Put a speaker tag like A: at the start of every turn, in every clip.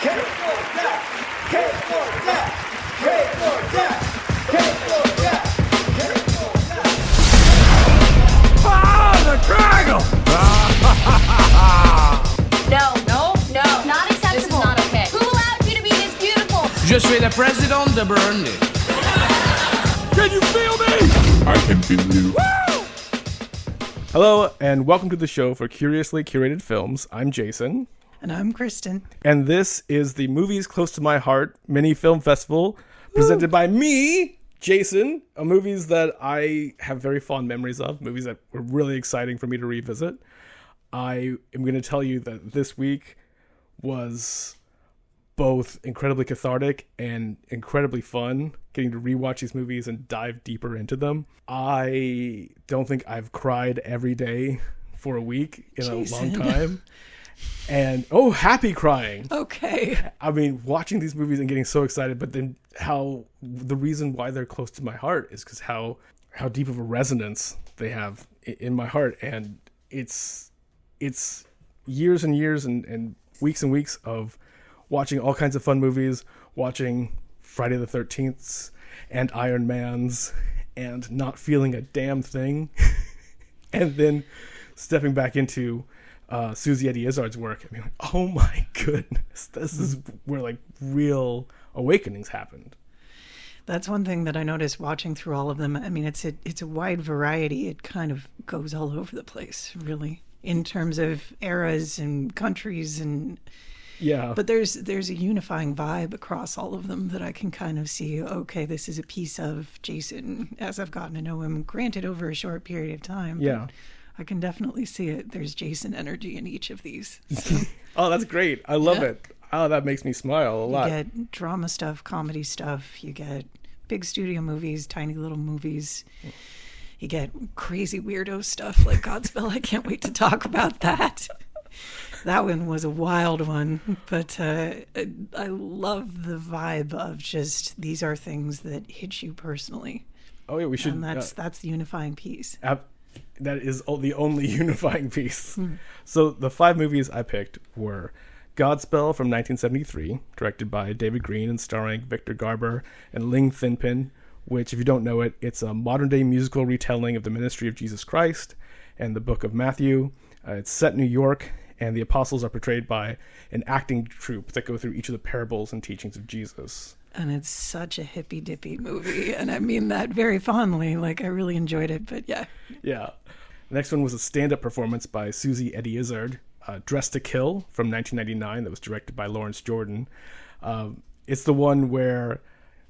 A: No, not acceptable. This is not okay. Who allowed you to be this beautiful?
B: Je suis le président de Burundi.
C: Can you feel me?
D: I can feel you.
C: Woo!
E: Hello, and welcome to the show for Curiously Curated Films. I'm Jacin.
F: And I'm Kristen.
E: And this is the Movies Close to My Heart mini film festival presented by me, Jacin, movies that I have very fond memories of, movies that were really exciting for me to revisit. I am going to tell you that this week was both incredibly cathartic and incredibly fun, getting to rewatch these movies and dive deeper into them. I don't think I've cried every day for a week in a long time. And, happy crying.
F: Okay.
E: I mean, watching these movies and getting so excited, but then the reason why they're close to my heart is because how deep of a resonance they have in my heart. And it's years and years and weeks of watching all kinds of fun movies, watching Friday the 13th and Iron Man's and not feeling a damn thing. And then stepping back into Susie Eddie Izzard's work. I mean, oh my goodness, this is where like real awakenings happened.
F: That's one thing that I noticed watching through all of them. I mean, it's a wide variety. It kind of goes all over the place, really, in terms of eras and countries and
E: yeah.
F: But there's a unifying vibe across all of them that I can kind of see. Okay, this is a piece of Jacin as I've gotten to know him. Granted, over a short period of time.
E: Yeah.
F: I can definitely see it. There's Jacin energy in each of these. So.
E: Oh, that's great. I love it. Oh, that makes me smile a lot.
F: You get drama stuff, comedy stuff. You get big studio movies, tiny little movies. You get crazy weirdo stuff like Godspell. I can't wait to talk about that. That one was a wild one. But I love the vibe of just these are things that hit you personally.
E: Oh, yeah, we should.
F: And that's the unifying piece.
E: That is the only unifying piece. So the 5 movies I picked were Godspell from 1973, directed by David Greene and starring Victor Garber and Ling Thinpin, which, if you don't know it, it's a modern-day musical retelling of the ministry of Jesus Christ and the book of Matthew. It's set in New York, and the apostles are portrayed by an acting troupe that go through each of the parables and teachings of Jesus.
F: And it's such a hippy-dippy movie, and I mean that very fondly. Like, I really enjoyed it, but yeah.
E: Yeah. The next one was a stand-up performance by Susie Eddie Izzard, Dressed to Kill from 1999, that was directed by Lawrence Jordan. It's the one where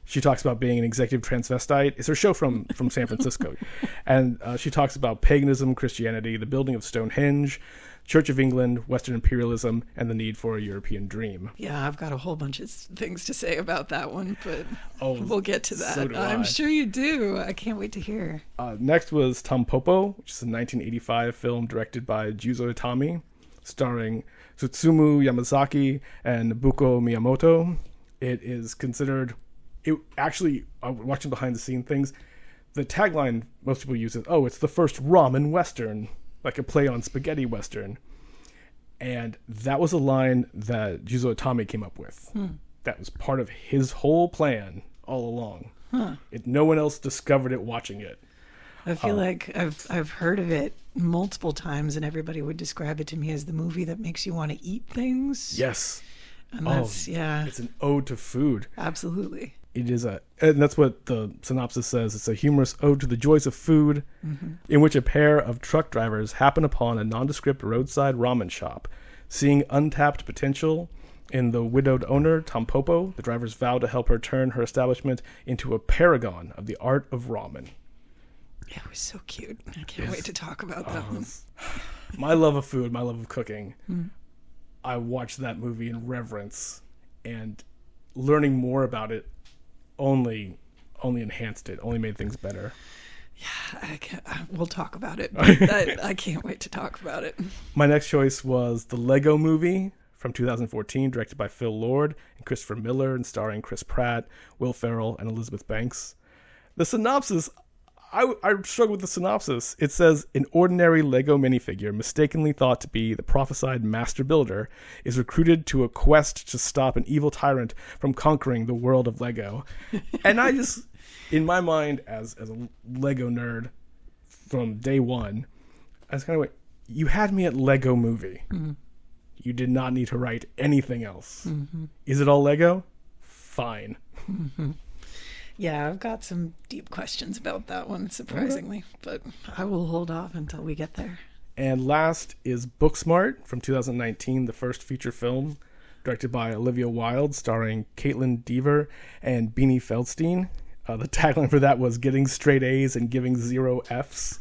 E: she talks about being an executive transvestite. It's her show from San Francisco. And she talks about paganism, Christianity, the building of Stonehenge, Church of England, Western imperialism, and the need for a European dream.
F: Yeah, I've got a whole bunch of things to say about that one, but we'll get to that.
E: So do
F: I'm sure you do. I can't wait to hear.
E: Next was Tampopo, which is a 1985 film directed by Jūzō Itami, starring Susumu Yamazaki and Nobuko Miyamoto. It is considered... watching behind the scene things, the tagline most people use is, it's the first ramen western, like a play on spaghetti western. And that was a line that Jūzō Itami came up with. That was part of his whole plan all along. No one else discovered it watching it.
F: I feel like I've heard of it multiple times, and everybody would describe it to me as the movie that makes you want to eat things.
E: Yes.
F: And that's,
E: it's an ode to food.
F: Absolutely.
E: It is and that's what the synopsis says. It's a humorous ode to the joys of food, in which a pair of truck drivers happen upon a nondescript roadside ramen shop. Seeing untapped potential in the widowed owner, Tampopo, the drivers vow to help her turn her establishment into a paragon of the art of ramen.
F: Yeah, it was so cute. I can't wait to talk about that one.
E: My love of food, my love of cooking. I watched that movie in reverence, and learning more about it only enhanced it, only made things better.
F: Yeah, we'll talk about it. But I can't wait to talk about it.
E: My next choice was the Lego Movie from 2014, directed by Phil Lord and Christopher Miller, and starring Chris Pratt, Will Ferrell, and Elizabeth Banks. The synopsis, I struggle with the synopsis. It says, an ordinary Lego minifigure, mistakenly thought to be the prophesied master builder, is recruited to a quest to stop an evil tyrant from conquering the world of Lego. And I just, in my mind, as a Lego nerd from day one, I was kind of like, you had me at Lego movie. Mm-hmm. You did not need to write anything else. Mm-hmm. Is it all Lego? Fine.
F: Mm-hmm. Yeah, I've got some deep questions about that one, surprisingly, but I will hold off until we get there.
E: And last is Booksmart from 2019, the first feature film, directed by Olivia Wilde, starring Caitlin Dever and Beanie Feldstein. The tagline for that was getting straight A's and giving 0 F's.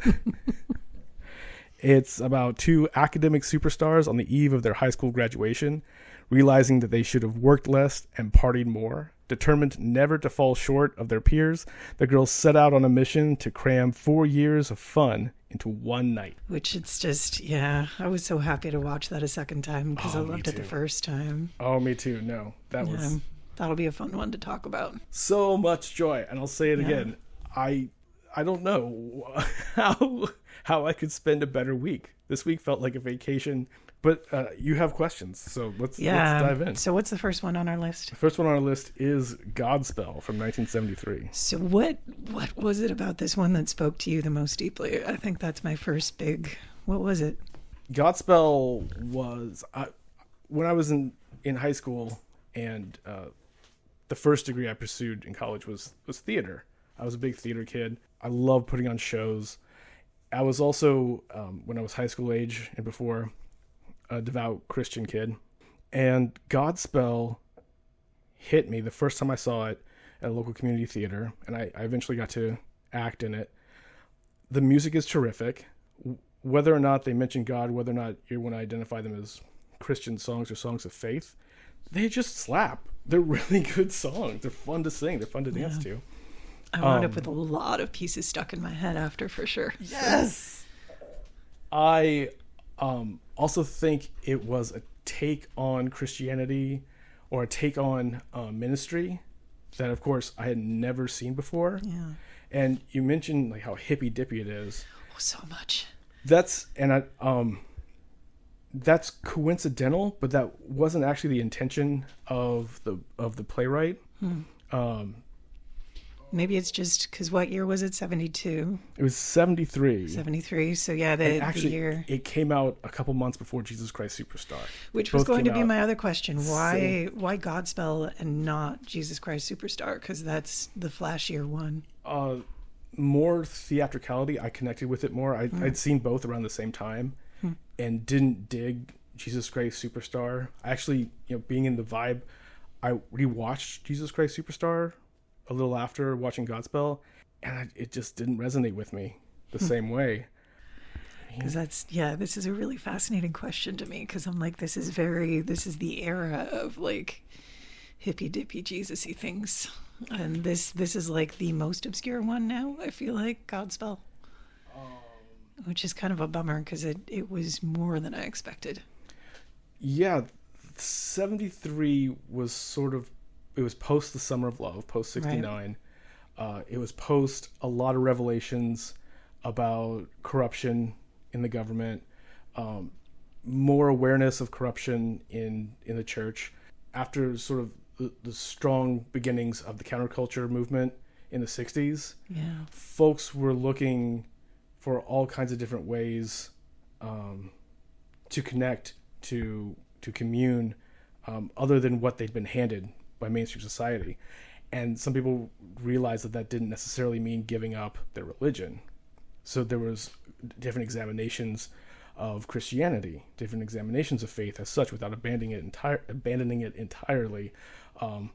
E: It's about two academic superstars on the eve of their high school graduation, realizing that they should have worked less and partied more. Determined never to fall short of their peers, the girls set out on a mission to cram 4 years of fun into one night.
F: Which it's just, yeah, I was so happy to watch that a second time because I loved it the first time.
E: Oh, me too. No,
F: that'll be a fun one to talk about.
E: So much joy. And I'll say it again. I don't know how I could spend a better week. This week felt like a vacation. But you have questions, so let's dive in.
F: So what's the first one on our list?
E: The first one on our list is Godspell from 1973.
F: So what was it about this one that spoke to you the most deeply? I think that's my first big... What was it?
E: Godspell was... when I was in high school, and the first degree I pursued in college was theater. I was a big theater kid. I loved putting on shows. I was also, when I was high school age and before... a devout Christian kid, and Godspell hit me the first time I saw it at a local community theater, and I eventually got to act in it. The music is terrific. Whether or not they mention God, whether or not you want to identify them as Christian songs or songs of faith, they just slap. They're really good songs. They're fun to sing. They're fun to dance to.
F: I wound up with a lot of pieces stuck in my head after, for sure.
E: Yes! I also think it was a take on Christianity or a take on ministry that, of course, I had never seen before. Yeah. And you mentioned like how hippy dippy it is.
F: Oh, so much.
E: That's coincidental, but that wasn't actually the intention of the playwright.
F: Maybe it's just because what year was it? 72?
E: It was 73.
F: 73. So yeah, the year.
E: It came out a couple months before Jesus Christ Superstar.
F: Which was going to be my other question. Why Godspell and not Jesus Christ Superstar? Because that's the flashier one.
E: More theatricality. I connected with it more. I'd seen both around the same time and didn't dig Jesus Christ Superstar. I actually, being in the vibe, I rewatched Jesus Christ Superstar a little after watching Godspell, and it just didn't resonate with me the same way.
F: Because this is a really fascinating question to me, because I'm like, this is the era of like hippy dippy Jesus-y things, and this is like the most obscure one now, I feel like, Godspell, which is kind of a bummer because it was more than I expected. Yeah,
E: 73 was sort of, it was post the Summer of Love, post 69. Right. It was post a lot of revelations about corruption in the government, more awareness of corruption in the church. After sort of the strong beginnings of the counterculture movement in the 60s, folks were looking for all kinds of different ways to connect, to commune, other than what they'd been handed by mainstream society. And some people realized that didn't necessarily mean giving up their religion. So there was different examinations of Christianity, different examinations of faith as such, without abandoning it entirely.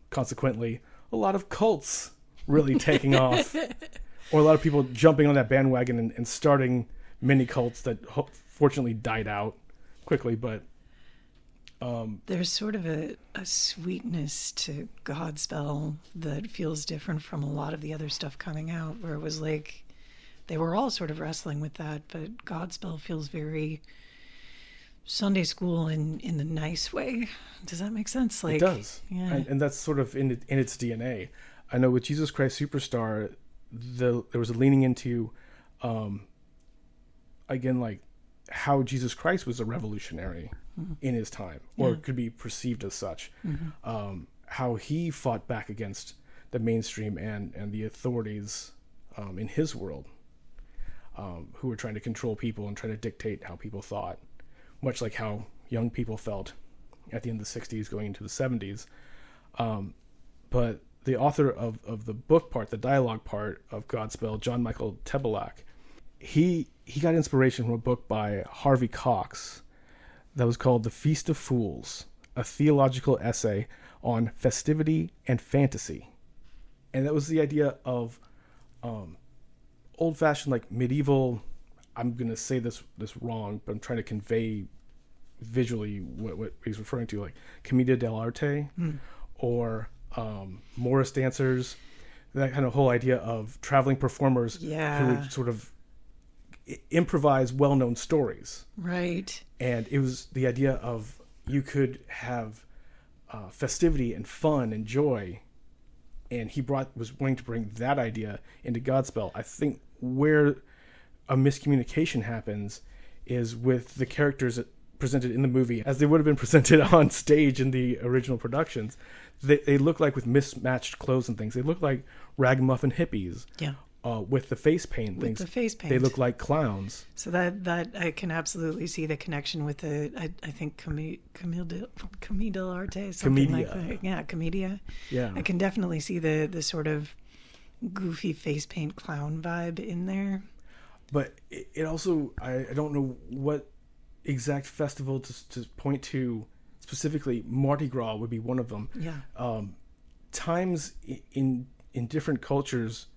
E: Consequently, a lot of cults really taking off, or a lot of people jumping on that bandwagon and starting mini cults that fortunately died out quickly, but
F: there's sort of a sweetness to Godspell that feels different from a lot of the other stuff coming out, where it was like they were all sort of wrestling with that, but Godspell feels very Sunday school in the nice way. Does that make sense? Like,
E: it does.
F: Yeah.
E: And that's sort of in its DNA. I know with Jesus Christ Superstar, there was a leaning into, again, like how Jesus Christ was a revolutionary in his time, or could be perceived as such. How he fought back against the mainstream and the authorities in his world, who were trying to control people and trying to dictate how people thought, much like how young people felt at the end of the 60s going into the 70s. But the author of the book part, the dialogue part of Godspell, John Michael Tebelak, he got inspiration from a book by Harvey Cox that was called The Feast of Fools, a theological essay on festivity and fantasy. And that was the idea of old-fashioned, like medieval, I'm going to say this wrong, but I'm trying to convey visually what he's referring to, like commedia dell'arte or Morris dancers, that kind of whole idea of traveling performers who would sort of improvise well-known stories.
F: Right.
E: And it was the idea of you could have festivity and fun and joy, and he was wanting to bring that idea into Godspell. I think where a miscommunication happens is with the characters presented in the movie as they would have been presented on stage in the original productions. They look like, with mismatched clothes and things, they look like ragamuffin hippies.
F: Yeah.
E: With the face paint things.
F: With the face paint.
E: They look like clowns.
F: So that I can absolutely see the connection with the, I think, Commedia dell'arte, something like that. Yeah, Commedia.
E: Yeah.
F: I can definitely see the sort of goofy face paint clown vibe in there.
E: But it also, I don't know what exact festival to point to specifically. Mardi Gras would be one of them.
F: Yeah.
E: Times in different cultures,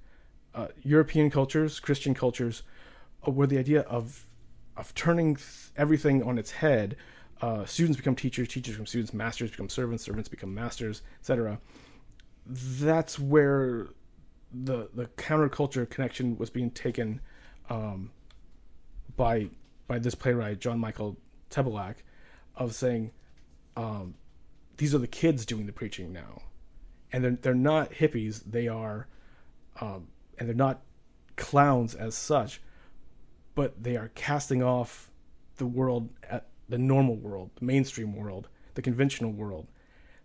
E: European cultures, Christian cultures, where the idea of turning everything on its head, students become teachers, teachers become students, masters become servants, servants become masters, etc. That's where the counterculture connection was being taken by this playwright, John Michael Tebelak, of saying, these are the kids doing the preaching now, and they're not hippies. They are. And they're not clowns as such, but they are casting off the world, the normal world, the mainstream world, the conventional world.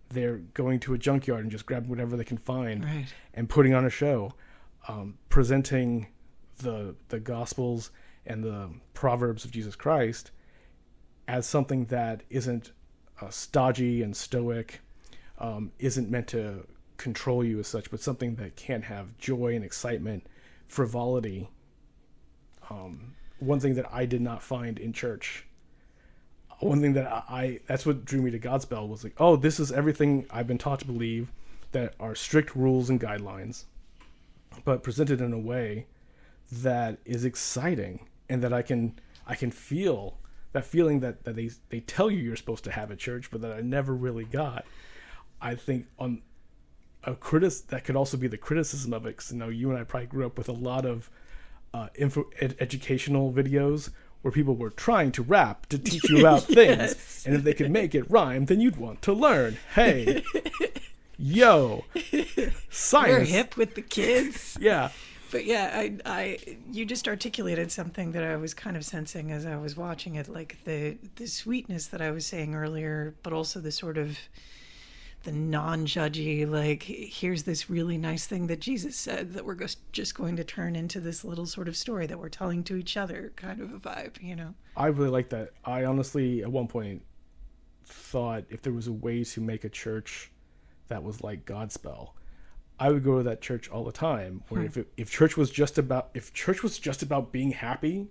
E: They're going to a junkyard and just grabbing whatever they can find,
F: right,
E: and putting on a show, presenting the Gospels and the Proverbs of Jesus Christ as something that isn't stodgy and stoic, isn't meant to control you as such, but something that can have joy and excitement, frivolity. One thing that I did not find in church, one thing that that's what drew me to Godspell, was like, oh, this is everything I've been taught to believe, that are strict rules and guidelines, but presented in a way that is exciting, and that I can feel that feeling that they tell you you're supposed to have at church, but that I never really got. I think on that could also be the criticism of it, because you and I probably grew up with a lot of educational videos where people were trying to rap to teach you about things, and if they could make it rhyme, then you'd want to learn. Hey, yo, science.
F: We're hip with the kids.
E: Yeah.
F: But yeah, you just articulated something that I was kind of sensing as I was watching it, like the sweetness that I was saying earlier, but also the sort of the non-judgy, like, here's this really nice thing that Jesus said that we're just going to turn into this little sort of story that we're telling to each other, kind of a vibe,
E: I really like that. I honestly, at one point, thought if there was a way to make a church that was like Godspell, I would go to that church all the time. Where if church was just about being happy,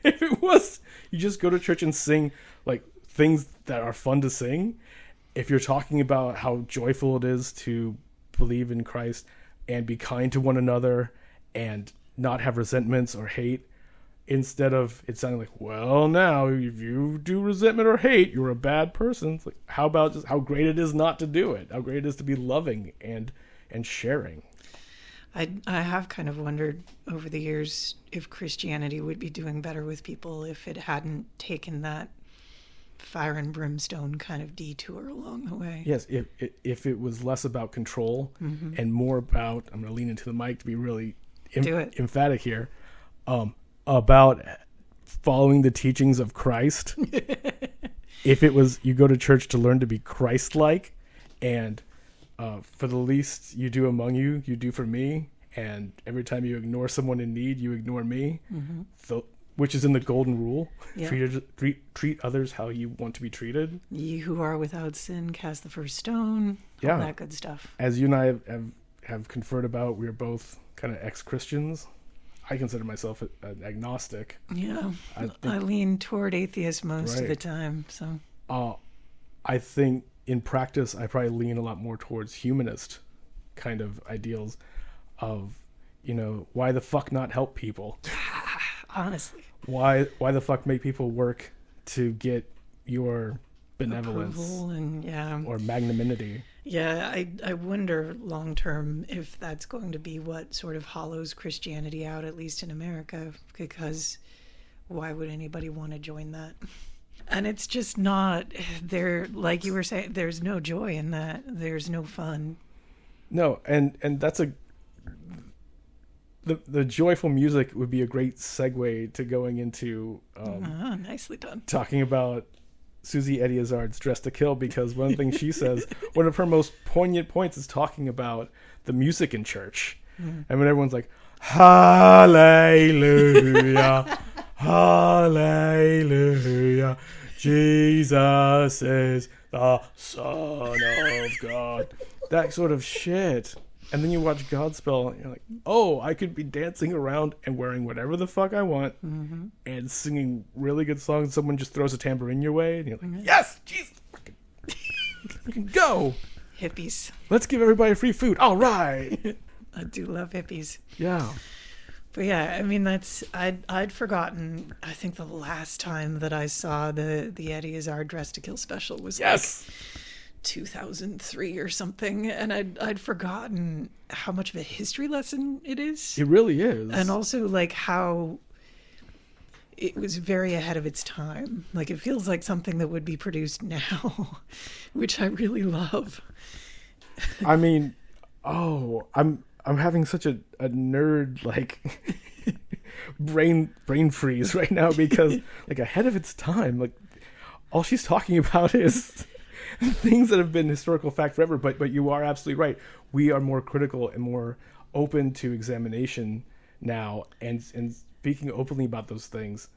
E: if it was, you just go to church and sing like things that are fun to sing. If you're talking about how joyful it is to believe in Christ and be kind to one another and not have resentments or hate, instead of it sounding like, well, now if you do resentment or hate, you're a bad person. It's like, how about just how great it is not to do it? How great it is to be loving and sharing.
F: I have kind of wondered over the years if Christianity would be doing better with people if it hadn't taken that fire and brimstone kind of detour along the way.
E: Yes, if it was less about control and more about, I'm going to lean into the mic to be really emphatic here, about following the teachings of Christ. If it was, you go to church to learn to be Christ-like, and for the least you do among you, you do for me, and every time you ignore someone in need, you ignore me, which is in the golden rule. Yeah. Treat others how you want to be treated.
F: Ye who are without sin, cast the first stone. All that good stuff.
E: As you and I have conferred about, we are both kind of ex-Christians. I consider myself an agnostic.
F: Yeah, I lean toward atheist most of the time. So,
E: I think in practice, I probably lean a lot more towards humanist kind of ideals of, why the fuck not help people?
F: Honestly,
E: why the fuck make people work to get your benevolence or magnanimity?
F: Yeah, I wonder long term if that's going to be what sort of hollows Christianity out, at least in America, because why would anybody want to join that? And it's just not there. Like you were saying, there's no joy in that. There's no fun.
E: No, and that's the joyful music would be a great segue to going into
F: nicely done,
E: talking about Susie Izzard's Dressed to Kill, because one of the things she says, one of her most poignant points, is talking about the music in church. And when everyone's like, hallelujah, hallelujah, Jesus is the Son of God, that sort of shit. And then you watch Godspell, and you're like, oh, I could be dancing around and wearing whatever the fuck I want and singing really good songs. Someone just throws a tambourine your way, and you're like, yes, Jesus, fucking go.
F: Hippies.
E: Let's give everybody free food. All right.
F: I do love hippies.
E: Yeah.
F: But yeah, I mean, I'd forgotten, I think the last time that I saw the Eddie Izzard Dressed to Kill special was like 2003 or something, and I'd forgotten how much of a history lesson it is.
E: It really is.
F: And also like how it was very ahead of its time. Like it feels like something that would be produced now, which I really love.
E: I mean, I'm having such a nerd like brain freeze right now, because like ahead of its time, like all she's talking about is things that have been historical fact forever. But you are absolutely right. We are more critical and more open to examination now, and speaking openly about those things.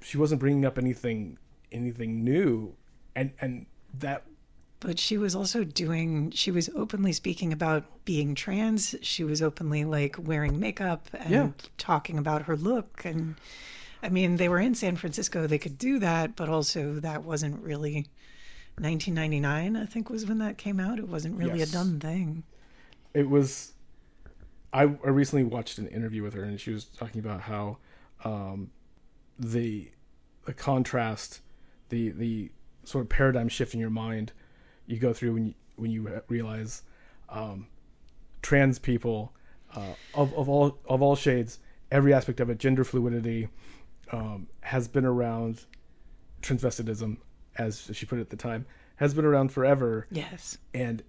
E: She wasn't bringing up anything new, and that.
F: But she was also she was openly speaking about being trans. She was openly like wearing makeup and talking about her look. And I mean, they were in San Francisco. They could do that, but also that wasn't really 1999, I think, was when that came out. It wasn't really a done thing.
E: It was. I recently watched an interview with her, and she was talking about how the contrast, the sort of paradigm shift in your mind you go through when you realize trans people of all shades, every aspect of it, gender fluidity, has been around. Transvestitism, as she put it at the time, has been around forever.
F: Yes. And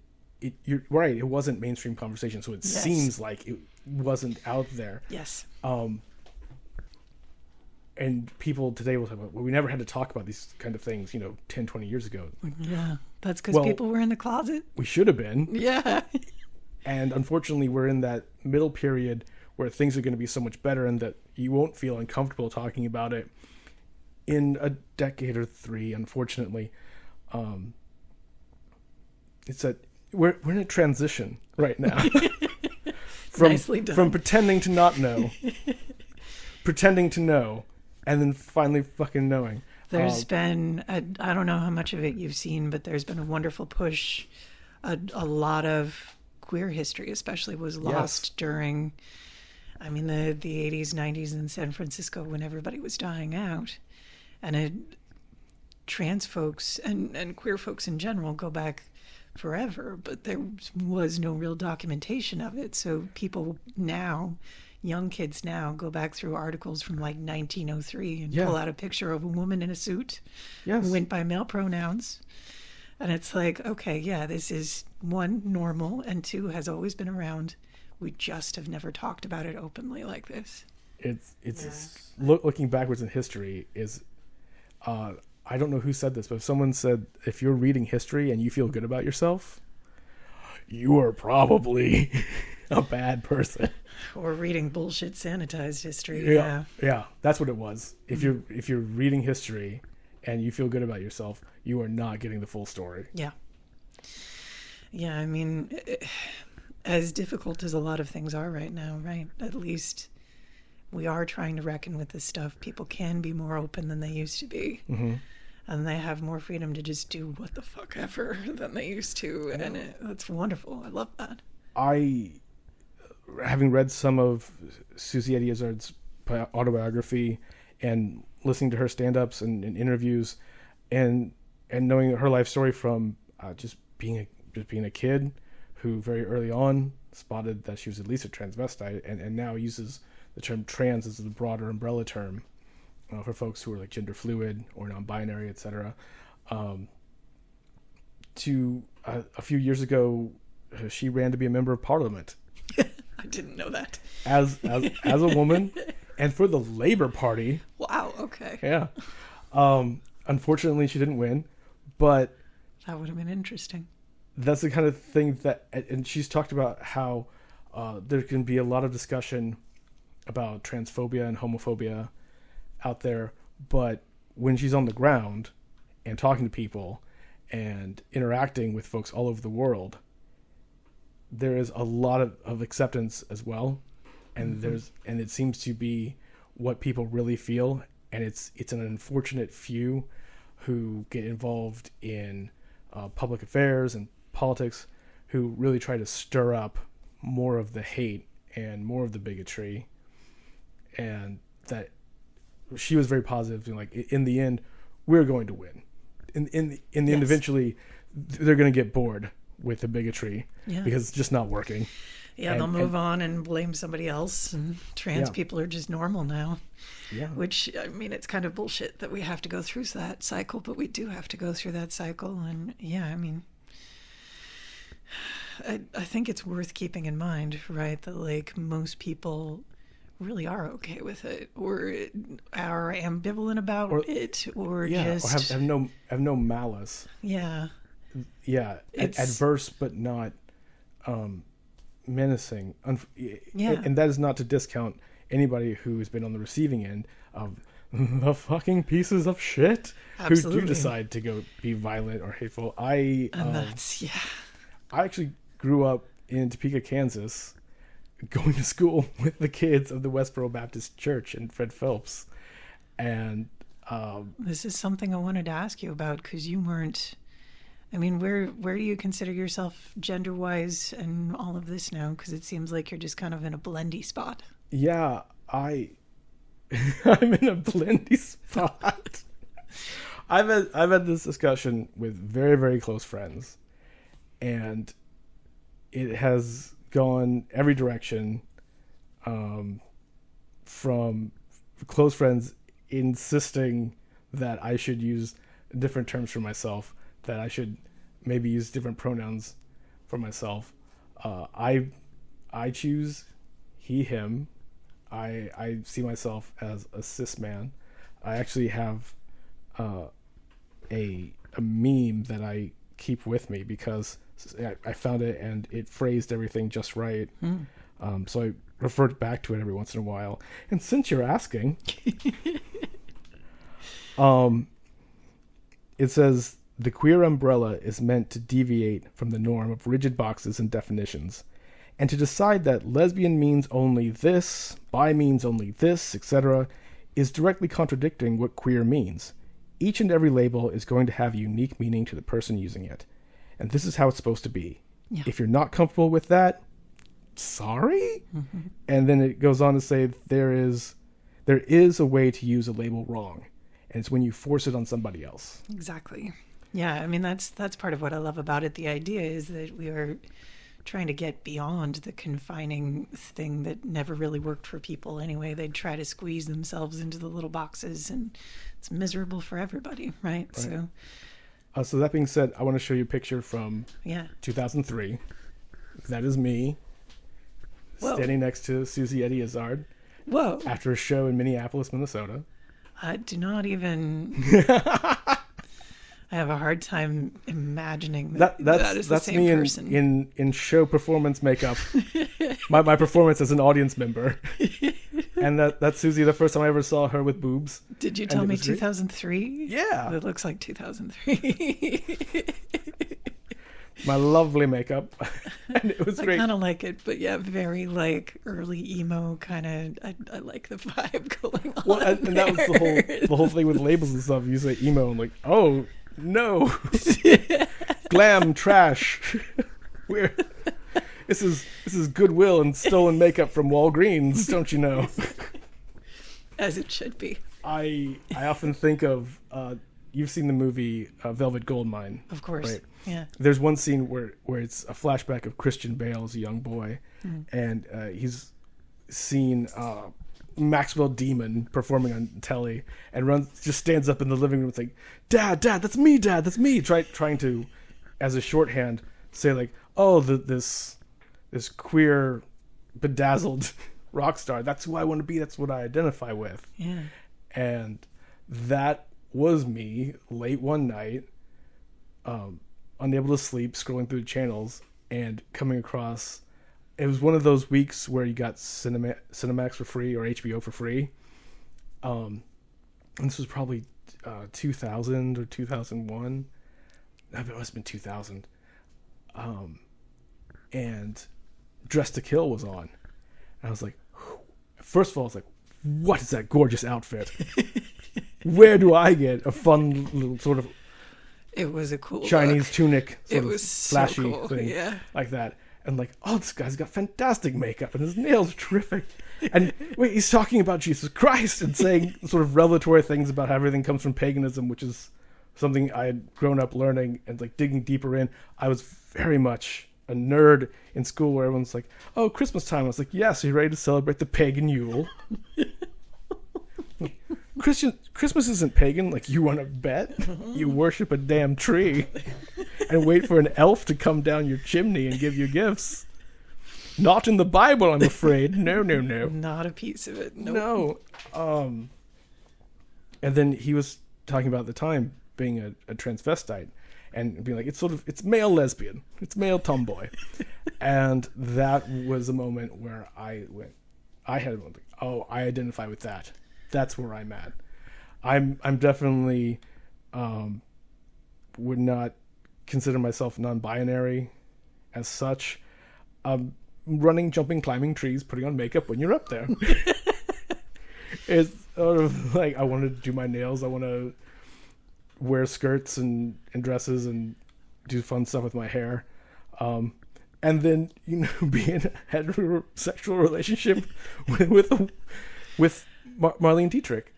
E: you're right, it wasn't mainstream conversation, so it seems like it wasn't out there.
F: Yes.
E: And people today will talk about, well, we never had to talk about these kind of things, 10, 20 years ago.
F: Yeah, that's because people were in the closet.
E: We should have been.
F: Yeah.
E: And unfortunately, we're in that middle period where things are going to be so much better, and that you won't feel uncomfortable talking about it in a decade or three, unfortunately. It's we're in a transition right now.
F: Nicely done.
E: From pretending to not know, pretending to know, and then finally fucking knowing.
F: There's been, I don't know how much of it you've seen, but there's been a wonderful push. A lot of queer history especially was lost during, the 80s, 90s in San Francisco, when everybody was dying out. And trans folks and queer folks in general go back forever, but there was no real documentation of it. So people now young kids now go back through articles from like 1903 and
E: Yeah.
F: pull out a picture of a woman in a suit
E: Yes.
F: who went by male pronouns. And it's like, okay, yeah, this is one, normal, and two, has always been around. We just have never talked about it openly like this.
E: Looking backwards in history is, I don't know who said this, but if someone said, if you're reading history and you feel good about yourself, you are probably a bad person.
F: Or reading bullshit sanitized history. Yeah.
E: Yeah, that's what it was. If you're reading history and you feel good about yourself, you are not getting the full story.
F: Yeah. Yeah, I mean, as difficult as a lot of things are right now, right? At least we are trying to reckon with this stuff. People can be more open than they used to be.
E: Mm-hmm.
F: And they have more freedom to just do what the fuck ever than they used to. And that's wonderful. I love that.
E: Having read some of Susie Eddy Izzard's autobiography and listening to her stand-ups and interviews and knowing her life story from just being a kid who very early on spotted that she was at least a transvestite and now uses the term trans as a broader umbrella term for folks who are like gender fluid or non-binary, etc. To a few years ago, she ran to be a member of Parliament.
F: I didn't know that.
E: As a woman, and for the Labour Party.
F: Wow. Okay.
E: Yeah. Unfortunately, she didn't win, but
F: That would have been interesting.
E: that's the kind of thing that, and she's talked about how there can be a lot of discussion about transphobia and homophobia out there, but when she's on the ground and talking to people and interacting with folks all over the world, there is a lot of acceptance as well, and and it seems to be what people really feel, and it's an unfortunate few who get involved in public affairs and politics who really try to stir up more of the hate and more of the bigotry, and that she was very positive and like in the end we're going to win. In the end, eventually they're going to get bored with the bigotry because it's just not working.
F: Yeah, they'll move on and blame somebody else. And trans people are just normal now.
E: Yeah.
F: Which, I mean, it's kind of bullshit that we have to go through that cycle, but we do have to go through that cycle. And yeah, I mean, I think it's worth keeping in mind, right, that like most people really are okay with it, or are ambivalent about it, or just
E: or have no malice.
F: Yeah.
E: Yeah, adverse but not menacing. And that is not to discount anybody who's been on the receiving end of the fucking pieces of shit
F: Absolutely.
E: who do decide to go be violent or hateful. I actually grew up in Topeka, Kansas, going to school with the kids of the Westboro Baptist Church and Fred Phelps. And
F: this is something I wanted to ask you about, because you weren't. I mean, where do you consider yourself gender-wise and all of this now? Because it seems like you're just kind of in a blendy spot.
E: Yeah, I'm in a blendy spot. I've had this discussion with very, very close friends, and it has gone every direction, from close friends insisting that I should use different terms for myself, that I should maybe use different pronouns for myself. I choose he, him. I see myself as a cis man. I actually have a meme that I keep with me because I found it and it phrased everything just right. So I revert back to it every once in a while. And since you're asking, it says, the queer umbrella is meant to deviate from the norm of rigid boxes and definitions, and to decide that lesbian means only this, bi means only this, etc., is directly contradicting what queer means. Each and every label is going to have a unique meaning to the person using it, and this is how it's supposed to be. Yeah. If you're not comfortable with that, sorry? Mm-hmm. And then it goes on to say there is a way to use a label wrong, and it's when you force it on somebody else.
F: Exactly. Yeah, I mean, that's part of what I love about it. The idea is that we are trying to get beyond the confining thing that never really worked for people anyway. They'd try to squeeze themselves into the little boxes, and it's miserable for everybody, right? So
E: that being said, I want to show you a picture from 2003. That is me standing next to Susie Eddie Izzard.
F: Whoa.
E: After a show in Minneapolis, Minnesota.
F: I do not even... I have a hard time imagining that is the same
E: me
F: person.
E: in show performance makeup. my performance as an audience member. And that's Susie, the first time I ever saw her with boobs.
F: Did you tell me 2003?
E: Yeah.
F: It looks like 2003.
E: My lovely makeup. And it was great.
F: I kind of like it, but yeah, very like early emo kind of. I like the vibe going on.
E: Well, and that was the whole thing with labels and stuff. You say emo, I'm like, oh no, glam trash. This is Goodwill and stolen makeup from Walgreens, don't you know?
F: As it should be.
E: I often think of you've seen the movie Velvet Goldmine,
F: of course.
E: Right?
F: Yeah.
E: There's one scene where it's a flashback of Christian Bale as a young boy, and he's seen Maxwell Demon performing on telly, and just stands up in the living room and like, Dad, that's me, Dad, that's me. Trying to, as a shorthand, say like, oh, this queer, bedazzled rock star. That's who I want to be. That's what I identify with.
F: Yeah.
E: And that was me late one night, unable to sleep, scrolling through the channels and coming across. It was one of those weeks where you got Cinemax for free or HBO for free. And this was probably 2000 or 2001. No, it must have been 2000. And Dressed to Kill was on. And I was like, first of all, I was like, what is that gorgeous outfit? Where do I get a fun little sort of
F: it was a cool
E: Chinese
F: look.
E: tunic sort
F: it
E: of
F: was
E: flashy
F: so cool.
E: thing
F: Yeah.
E: like that? And like, oh, this guy's got fantastic makeup and his nails are terrific. And wait, he's talking about Jesus Christ and saying sort of revelatory things about how everything comes from paganism, which is something I had grown up learning and like digging deeper in. I was very much a nerd in school where everyone's like, oh, Christmas time. I was like, yes, are you ready to celebrate the pagan Yule? Christmas isn't pagan. Like, you want to bet? You worship a damn tree and wait for an elf to come down your chimney and give you gifts. Not in the Bible, I'm afraid. No.
F: Not a piece of it. Nope.
E: No. And then he was talking about at the time being a transvestite and being like, it's male lesbian. It's male tomboy. And that was a moment where I had like, oh, I identify with that. That's where I'm at. I'm definitely would not consider myself non-binary as such. Running, jumping, climbing trees, putting on makeup when you're up there. It's sort of like I want to do my nails. I want to wear skirts and dresses and do fun stuff with my hair. And then, be in a heterosexual relationship with Marlene Dietrich.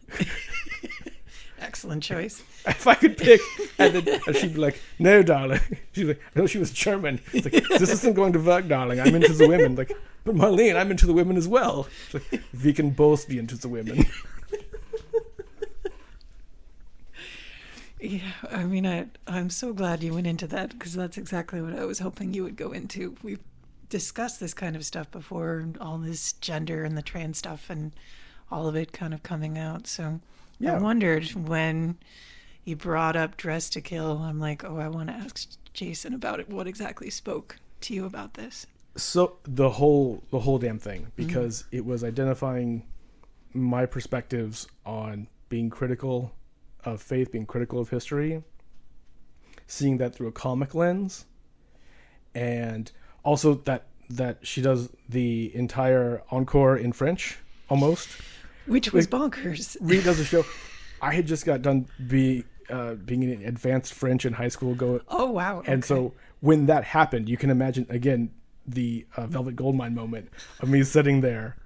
F: Excellent choice.
E: If I could pick, and she'd be like, "No, darling." She's like, "No, she was German." It's like, "This isn't going to work, darling. I'm into the women." Like, but Marlene, I'm into the women as well. It's like, we can both be into the women.
F: Yeah, I mean, I'm so glad you went into that because that's exactly what I was hoping you would go into. We've discussed this kind of stuff before, all this gender and the trans stuff and all of it kind of coming out. So yeah. I wondered when you brought up Dress to Kill, I'm like, oh, I want to ask Jacin about it. What exactly spoke to you about this?
E: So the whole damn thing, because it was identifying my perspectives on being critical of faith, being critical of history, seeing that through a comic lens, and also that she does the entire encore in French almost,
F: which was bonkers.
E: Reed does a show. I had just got done being in advanced French in high school.
F: Oh wow!
E: And so when that happened, you can imagine again the Velvet Goldmine moment of me sitting there,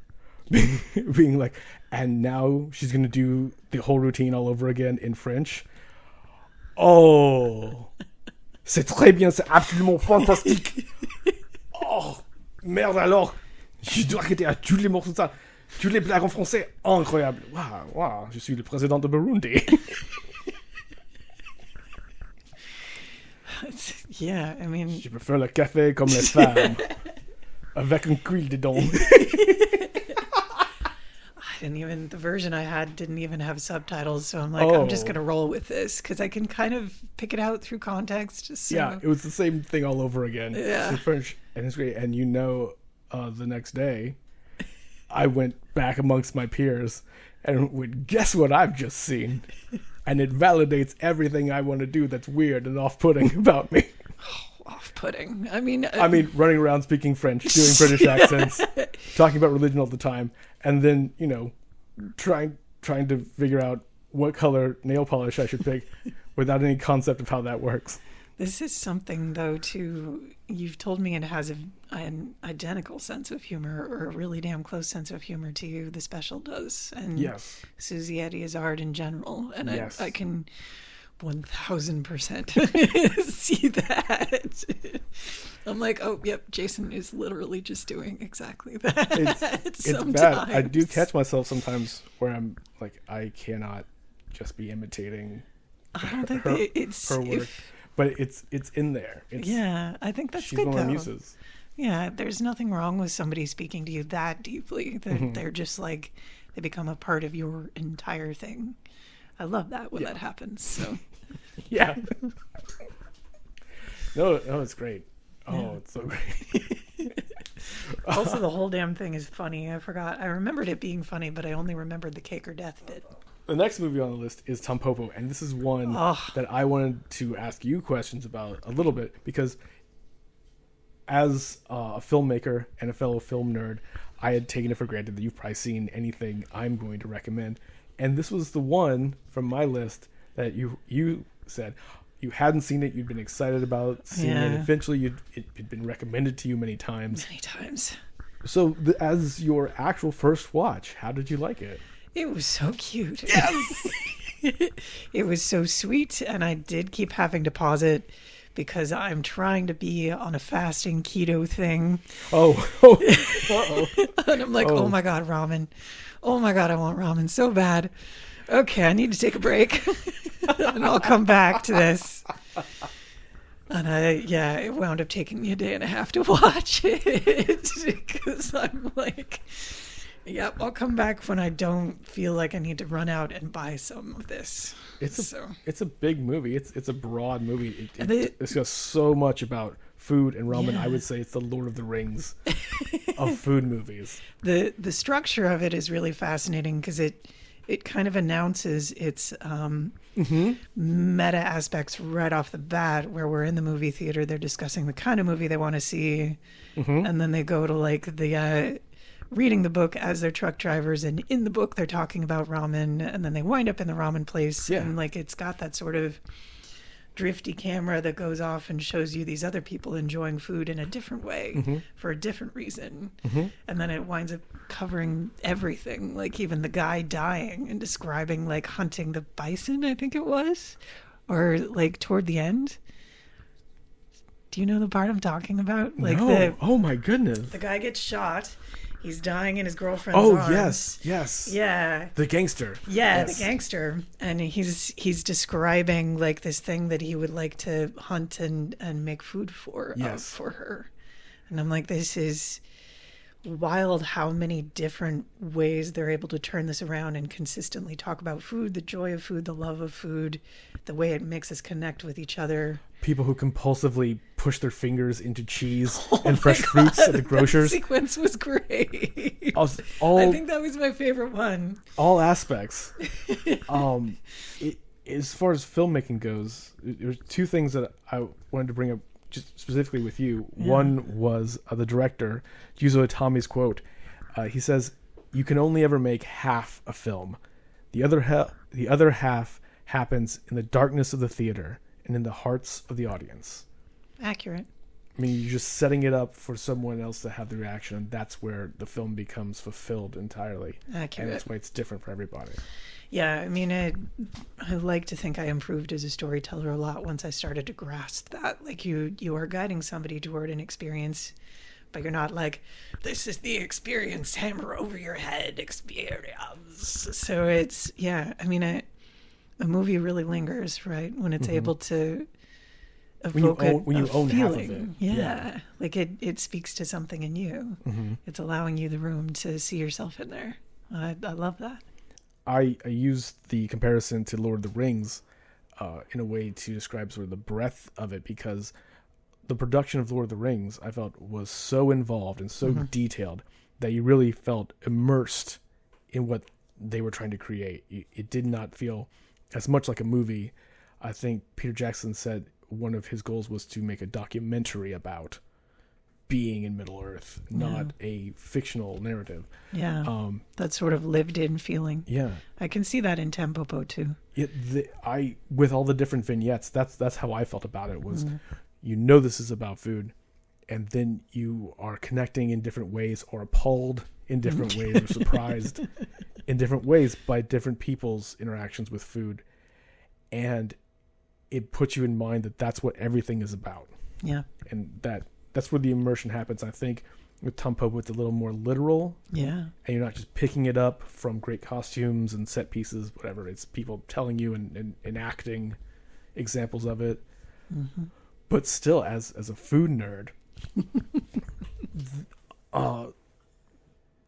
E: being like, and now she's gonna do the whole routine all over again in French. Oh, c'est très bien, c'est absolument fantastique. Merde alors, je dois arrêter à tous les morceaux de ça. Tous les blagues en français, incroyable. Waouh, je suis le président de Burundi.
F: Yeah, I mean...
E: Je préfère le café comme les femmes. Avec un cuil dedans.
F: The version I had didn't even have subtitles, so I'm like, I'm just going to roll with this, because I can kind of pick it out through context. So.
E: Yeah, it was the same thing all over again.
F: Yeah.
E: It's French, and it's great. And the next day, I went back amongst my peers and went, guess what I've just seen? And it validates everything I want to do that's weird and off-putting about me.
F: Off-putting. I mean,
E: running around speaking French, doing British accents, talking about religion all the time, and then, trying to figure out what color nail polish I should pick without any concept of how that works.
F: This is something, though, too, you've told me it has an identical sense of humor, or a really damn close sense of humor to you. The special does. And
E: yes.
F: Susie Eddy Izzard in general. And
E: yes.
F: I can 1000% see that. I'm like, oh, yep, Jacin is literally just doing exactly that.
E: It's bad. I do catch myself sometimes where I'm like, I cannot just be imitating
F: I don't think
E: her work. But it's in there.
F: I think that's
E: she's
F: good,
E: one
F: though.
E: of my muses.
F: Yeah, there's nothing wrong with somebody speaking to you that deeply. They're just like, they become a part of your entire thing. I love that when that happens. So,
E: yeah. No, it's great. Oh, it's so great.
F: Also, the whole damn thing is funny. I forgot. I remembered it being funny, but I only remembered the cake or death bit.
E: The next movie on the list is Tampopo, and this is one that I wanted to ask you questions about a little bit, because as a filmmaker and a fellow film nerd, I had taken it for granted that you've probably seen anything I'm going to recommend. And this was the one from my list that you said you hadn't seen it, you'd been excited about seeing it. Eventually, it'd been recommended to you many times.
F: Many times.
E: So, as your actual first watch, how did you like it?
F: It was so cute.
E: Yes!
F: It was so sweet, and I did keep having to pause it because I'm trying to be on a fasting keto thing. And I'm like, oh my God, ramen. Oh my God, I want ramen so bad. Okay, I need to take a break. And I'll come back to this. And it wound up taking me a day and a half to watch it because I'm like... Yep, I'll come back when I don't feel like I need to run out and buy some of this.
E: It's a big movie. It's a broad movie. It's got so much about food and ramen. I would say it's the Lord of the Rings of food movies.
F: The structure of it is really fascinating because it kind of announces its meta aspects right off the bat. Where we're in the movie theater, they're discussing the kind of movie they want to see, and then they go to like the reading the book as they're truck drivers, and in the book they're talking about ramen, and then they wind up in the ramen place, and like it's got that sort of drifty camera that goes off and shows you these other people enjoying food in a different way for a different reason, and then it winds up covering everything, like even the guy dying and describing like hunting the bison, I think it was, or like toward the end. Do you know the part I'm talking about? Like
E: no. Oh my goodness.
F: The guy gets shot. He's dying in his girlfriend's arms.
E: Oh, yes.
F: Yeah.
E: The gangster.
F: Yeah,
E: yes.
F: The gangster. And he's describing like this thing that he would like to hunt and make food for her. And I'm like, this is wild how many different ways they're able to turn this around and consistently talk about food, the joy of food, the love of food, the way it makes us connect with each other.
E: People who compulsively push their fingers into cheese and fresh fruits at the grocers.
F: That sequence was great.
E: I
F: think that was my favorite one.
E: All aspects. As far as filmmaking goes, there's two things that I wanted to bring up just specifically with you. Yeah. One was the director, Jūzō Itami's quote. He says, "You can only ever make half a film. The other half happens in the darkness of the theater and in the hearts of the audience."
F: Accurate.
E: I mean, you're just setting it up for someone else to have the reaction, and that's where the film becomes fulfilled entirely.
F: Accurate.
E: And that's why it's different for everybody.
F: Yeah, I mean, I like to think I improved as a storyteller a lot once I started to grasp that. Like, you are guiding somebody toward an experience, but you're not like, this is the experience, hammer over your head experience. So it's, I mean, a movie really lingers, right? When it's able to evoke
E: when you own half of
F: feeling.
E: it.
F: Yeah. Like it speaks to something in you. It's allowing you the room to see yourself in there. I love that.
E: I used the comparison to Lord of the Rings in a way to describe sort of the breadth of it, because the production of Lord of the Rings, I felt, was so involved and so detailed that you really felt immersed in what they were trying to create. It did not feel as much like a movie. I think Peter Jackson said one of his goals was to make a documentary about being in Middle-earth, not a fictional narrative.
F: Yeah, that sort of lived-in feeling.
E: Yeah,
F: I can see that in Tampopo too.
E: With all the different vignettes, that's how I felt about it. Was this is about food, and then you are connecting in different ways, or appalled in different ways, or surprised in different ways by different people's interactions with food, and it puts you in mind that that's what everything is about.
F: Yeah,
E: and that's where the immersion happens. I think with Tampopo, it's a little more literal.
F: Yeah.
E: And you're not just picking it up from great costumes and set pieces, whatever. It's people telling you and enacting examples of it. But still, as a food nerd,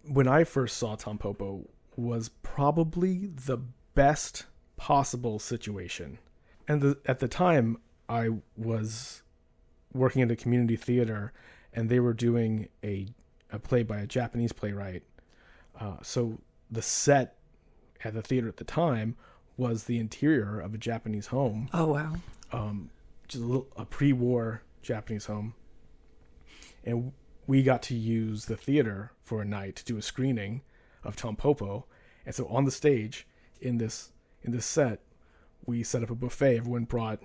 E: when I first saw Tampopo was probably the best possible situation. And at the time, I was working at a community theater, and they were doing a play by a Japanese playwright. So the set at the theater at the time was the interior of a Japanese home.
F: Oh, wow.
E: Just a pre-war Japanese home. And we got to use the theater for a night to do a screening of Tampopo. And so on the stage, in this we set up a buffet. Everyone brought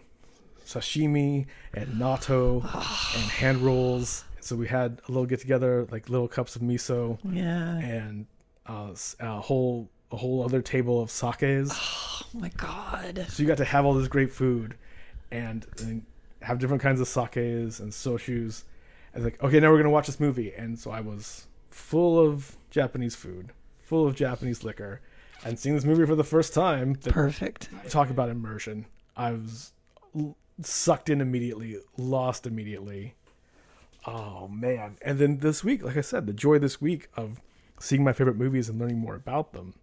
E: sashimi and natto and hand rolls. So we had a little get together, like little cups of miso, and a whole other table of sakes.
F: Oh my god!
E: So you got to have all this great food, and have different kinds of sakes and soshus. And like, okay, now we're gonna watch this movie. And so I was full of Japanese food, full of Japanese liquor, and seeing this movie for the first time.
F: Perfect.
E: Talk about immersion. I was sucked in immediately, lost immediately. Oh man. And then this week, like I said, the joy this week of seeing my favorite movies and learning more about them.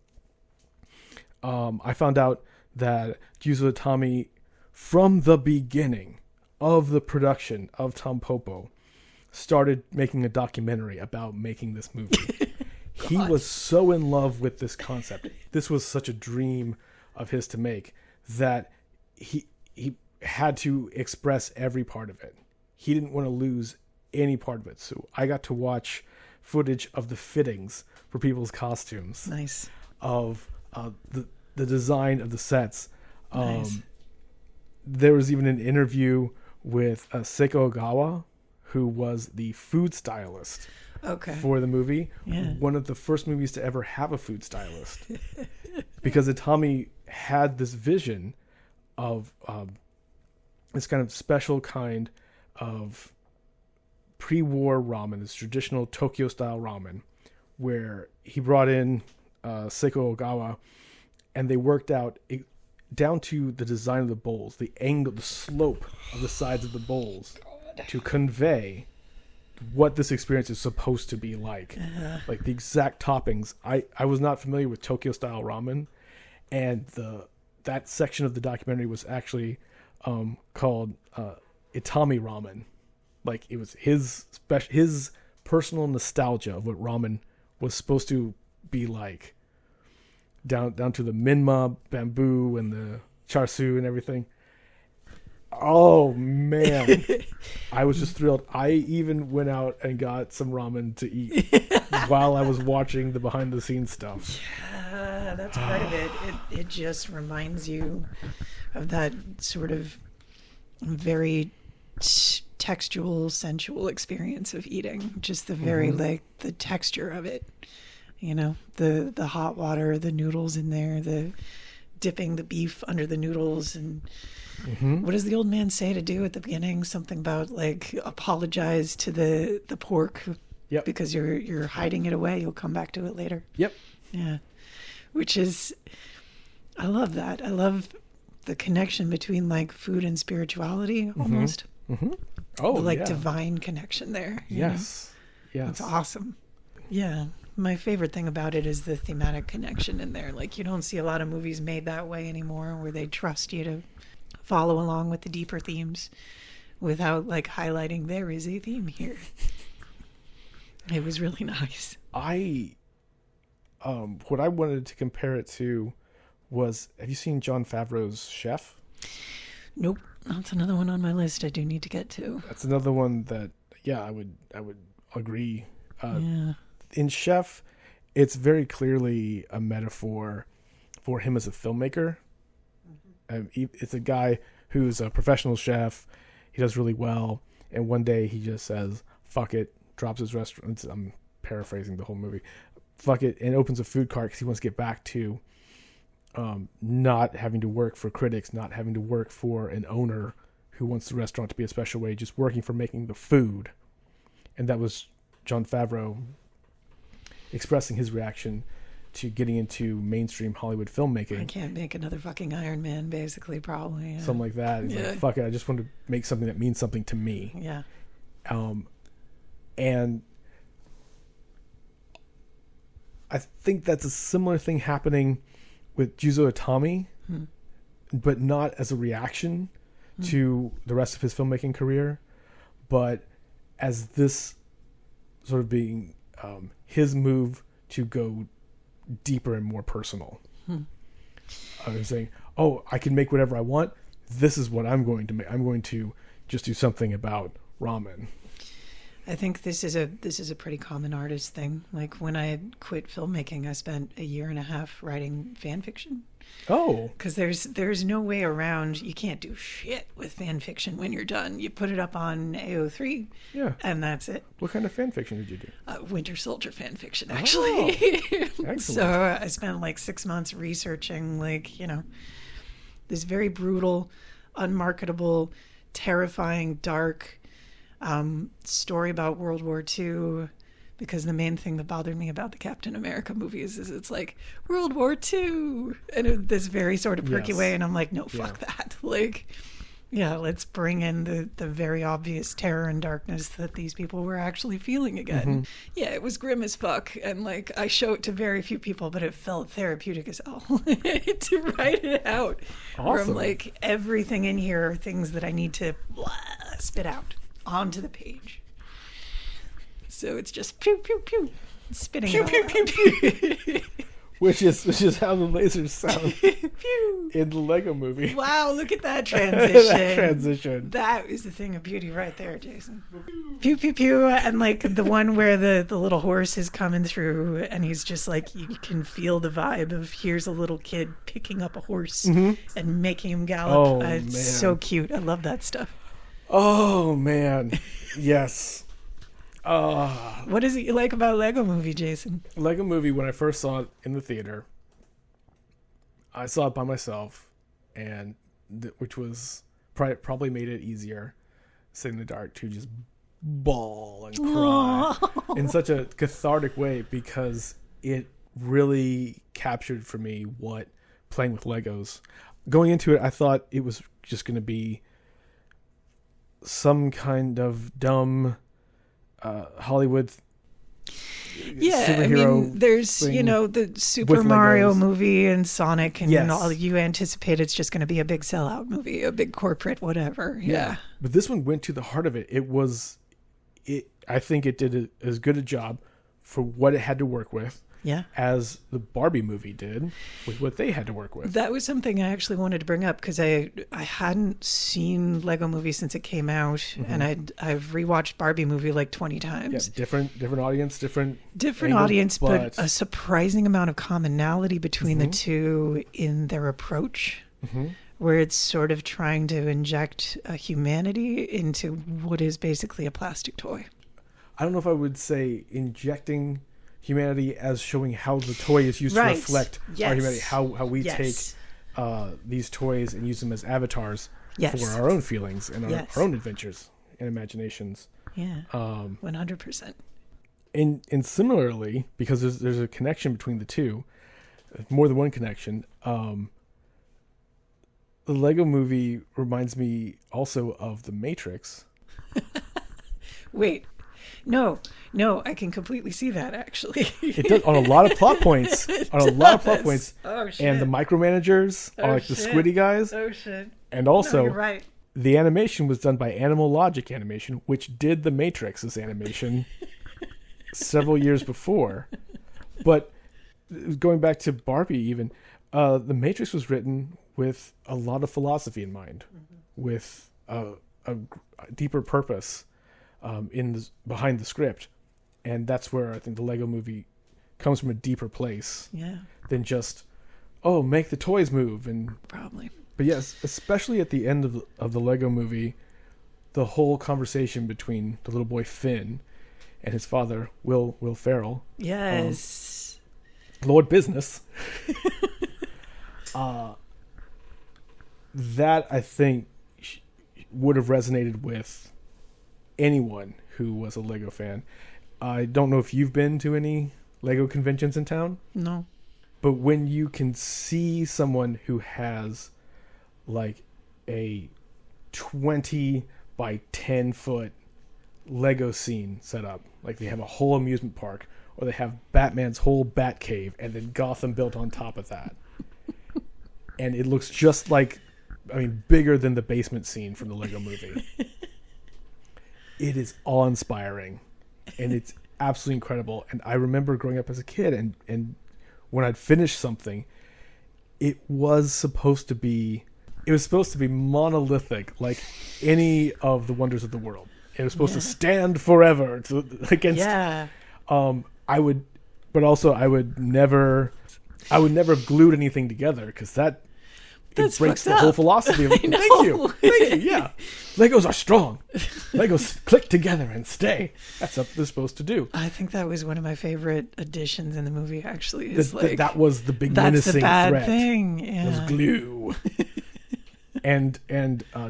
E: I found out that Jūzō Itami, from the beginning of the production of Tampopo, started making a documentary about making this movie. He was so in love with this concept. This was such a dream of his to make that he had to express every part of it. He didn't want to lose any part of it. So I got to watch footage of the fittings for people's costumes.
F: Nice.
E: Of the design of the sets.
F: Nice.
E: There was even an interview with Seiko Ogawa, who was the food stylist for the movie.
F: Yeah.
E: One of the first movies to ever have a food stylist. Because Itami had this vision of this kind of special kind of pre-war ramen, this traditional Tokyo-style ramen, where he brought in Seiko Ogawa, and they worked out down to the design of the bowls, the angle, the slope of the sides of the bowls, to convey what this experience is supposed to be like. Like the exact toppings. I was not familiar with Tokyo-style ramen, and that section of the documentary was actually called Itami ramen. Like it was his personal nostalgia of what ramen was supposed to be like, down to the minma bamboo and the char-siu and everything. Oh man, I was just thrilled. I even went out and got some ramen to eat while I was watching the behind the scenes stuff.
F: Yeah, that's part of it. It just reminds you of that sort of very textual, sensual experience of eating. Just the very like the texture of it. You know, the hot water, the noodles in there, the dipping the beef under the noodles, and what does the old man say to do at the beginning? Something about like apologize to the pork
E: Yep.
F: Because you're hiding it away. You'll come back to it later.
E: Yep.
F: Yeah. Which is, I love that. I love the connection between like food and spirituality almost.
E: Mm-hmm. Oh,
F: the, like
E: yeah.
F: divine connection there. you know?
E: Yes. Yes.
F: It's awesome. Yeah. My favorite thing about it is the thematic connection in there. Like, you don't see a lot of movies made that way anymore, where they trust you to follow along with the deeper themes without like highlighting there is a theme here. It was really nice.
E: What I wanted to compare it to was, have you seen Jon Favreau's Chef?
F: Nope. That's another one on my list I do need to get to.
E: That's another one that, yeah, I would agree.
F: Yeah.
E: In Chef, it's very clearly a metaphor for him as a filmmaker. It's a guy who's a professional chef. He does really well. And one day he just says, fuck it, drops his restaurant. I'm paraphrasing the whole movie. Fuck it, and opens a food cart because he wants to get back to not having to work for critics, not having to work for an owner who wants the restaurant to be a special way, just working for making the food. And that was Jon Favreau expressing his reaction to getting into mainstream Hollywood filmmaking.
F: I can't make another fucking Iron Man, basically, probably. Yeah.
E: Something like that. He's like, fuck it, I just want to make something that means something to me.
F: Yeah.
E: And I think that's a similar thing happening with Jūzō Itami, but not as a reaction to the rest of his filmmaking career, but as this sort of being his move to go deeper and more personal. I was saying, oh, I can make whatever I want. This is what I'm going to make. I'm going to just do something about ramen.
F: I think this is a pretty common artist thing. Like when I had quit filmmaking, I spent a year and a half writing fan fiction.
E: Oh,
F: because there's no way around. You can't do shit with fan fiction when you're done. You put it up on AO3,
E: yeah,
F: and that's it.
E: What kind of fan fiction did you do?
F: Winter Soldier fan fiction, actually.
E: Oh,
F: So I spent like 6 months researching, like, you know, this very brutal, unmarketable, terrifying, dark story about World War II, because the main thing that bothered me about the Captain America movies is it's like World War II in this very sort of perky way, and I'm like, no, fuck that. Like, yeah, let's bring in the very obvious terror and darkness that these people were actually feeling again. Yeah, it was grim as fuck, and like I show it to very few people, but it felt therapeutic as hell to write it out.
E: Awesome.
F: Where I'm like, everything in here are things that I need to spit out onto the page. So it's just pew pew pew, spitting
E: pew,
F: it
E: pew,
F: all
E: pew,
F: out.
E: pew. which is how the lasers sound in the Lego movie.
F: Wow, look at that transition.
E: That transition.
F: That is the thing of beauty right there, Jacin. Pew pew pew, and like the one where the little horse is coming through, and he's just like, you can feel the vibe of here's a little kid picking up a horse and making him gallop.
E: Oh,
F: It's
E: man.
F: so cute. I love that stuff.
E: Oh man, yes.
F: What is it you like about Lego Movie, Jacin?
E: Lego Movie, when I first saw it in the theater, I saw it by myself, and which was probably made it easier sitting in the dark to just bawl and cry in such a cathartic way, because it really captured for me what playing with Legos. Going into it, I thought it was just going to be some kind of dumb Hollywood
F: I mean, there's
E: thing
F: you know the Super
E: with
F: Mario
E: Legos.
F: movie and Sonic, and
E: Yes.
F: all you anticipate it's just going to be a big sellout movie, a big corporate whatever. Yeah.
E: But this one went to the heart of it. I think it did as good a job for what it had to work with
F: Yeah.
E: as the Barbie movie did with what they had to work with.
F: That was something I actually wanted to bring up, because I hadn't seen Lego Movie since it came out, and I've rewatched Barbie movie like 20 times.
E: Yeah, different audience, different angle,
F: audience, but a surprising amount of commonality between the two in their approach, where it's sort of trying to inject a humanity into what is basically a plastic toy.
E: I don't know if I would say injecting humanity as showing how the toy is used
F: Right.
E: to reflect
F: Yes.
E: our humanity, how we
F: Yes.
E: take these toys and use them as avatars
F: Yes.
E: for our own feelings and
F: Yes.
E: our own adventures and imaginations.
F: Yeah, 100%.
E: And similarly, because there's a connection between the two, more than one connection. The Lego Movie reminds me also of The Matrix.
F: Wait, no, I can completely see that actually.
E: It does on a lot of plot points.
F: Oh shit!
E: And the micromanagers are like the squiddy guys.
F: Oh shit!
E: And also,
F: you're right.
E: The animation was done by Animal Logic Animation, which did The Matrix's animation several years before. But going back to Barbie, even The Matrix was written with a lot of philosophy in mind, with a deeper purpose behind the script, and that's where I think the Lego Movie comes from a deeper place than just make the toys move and
F: probably.
E: But yes, especially at the end of the Lego Movie, the whole conversation between the little boy Finn and his father Will Ferrell,
F: yes,
E: Lord Business, that I think would have resonated with anyone who was a Lego fan. I don't know if you've been to any Lego conventions in town.
F: No.
E: But when you can see someone who has like a 20 by 10 foot Lego scene set up, like they have a whole amusement park, or they have Batman's whole Bat Cave and then Gotham built on top of that. And it looks just like, bigger than the basement scene from the Lego Movie. It is awe-inspiring, and it's absolutely incredible. And I remember growing up as a kid, and when I'd finish something, it was supposed to be monolithic, like any of the wonders of the world. It was supposed to stand forever against.
F: Yeah.
E: I would never have glued anything together because that breaks the whole philosophy of it. Thank you. Yeah. Legos are strong. Legos click together and stay. That's what they're supposed to do.
F: I think that was one of my favorite additions in the movie, actually.
E: That was the big
F: that's
E: menacing
F: the bad
E: threat.
F: Thing. Yeah.
E: Was glue. and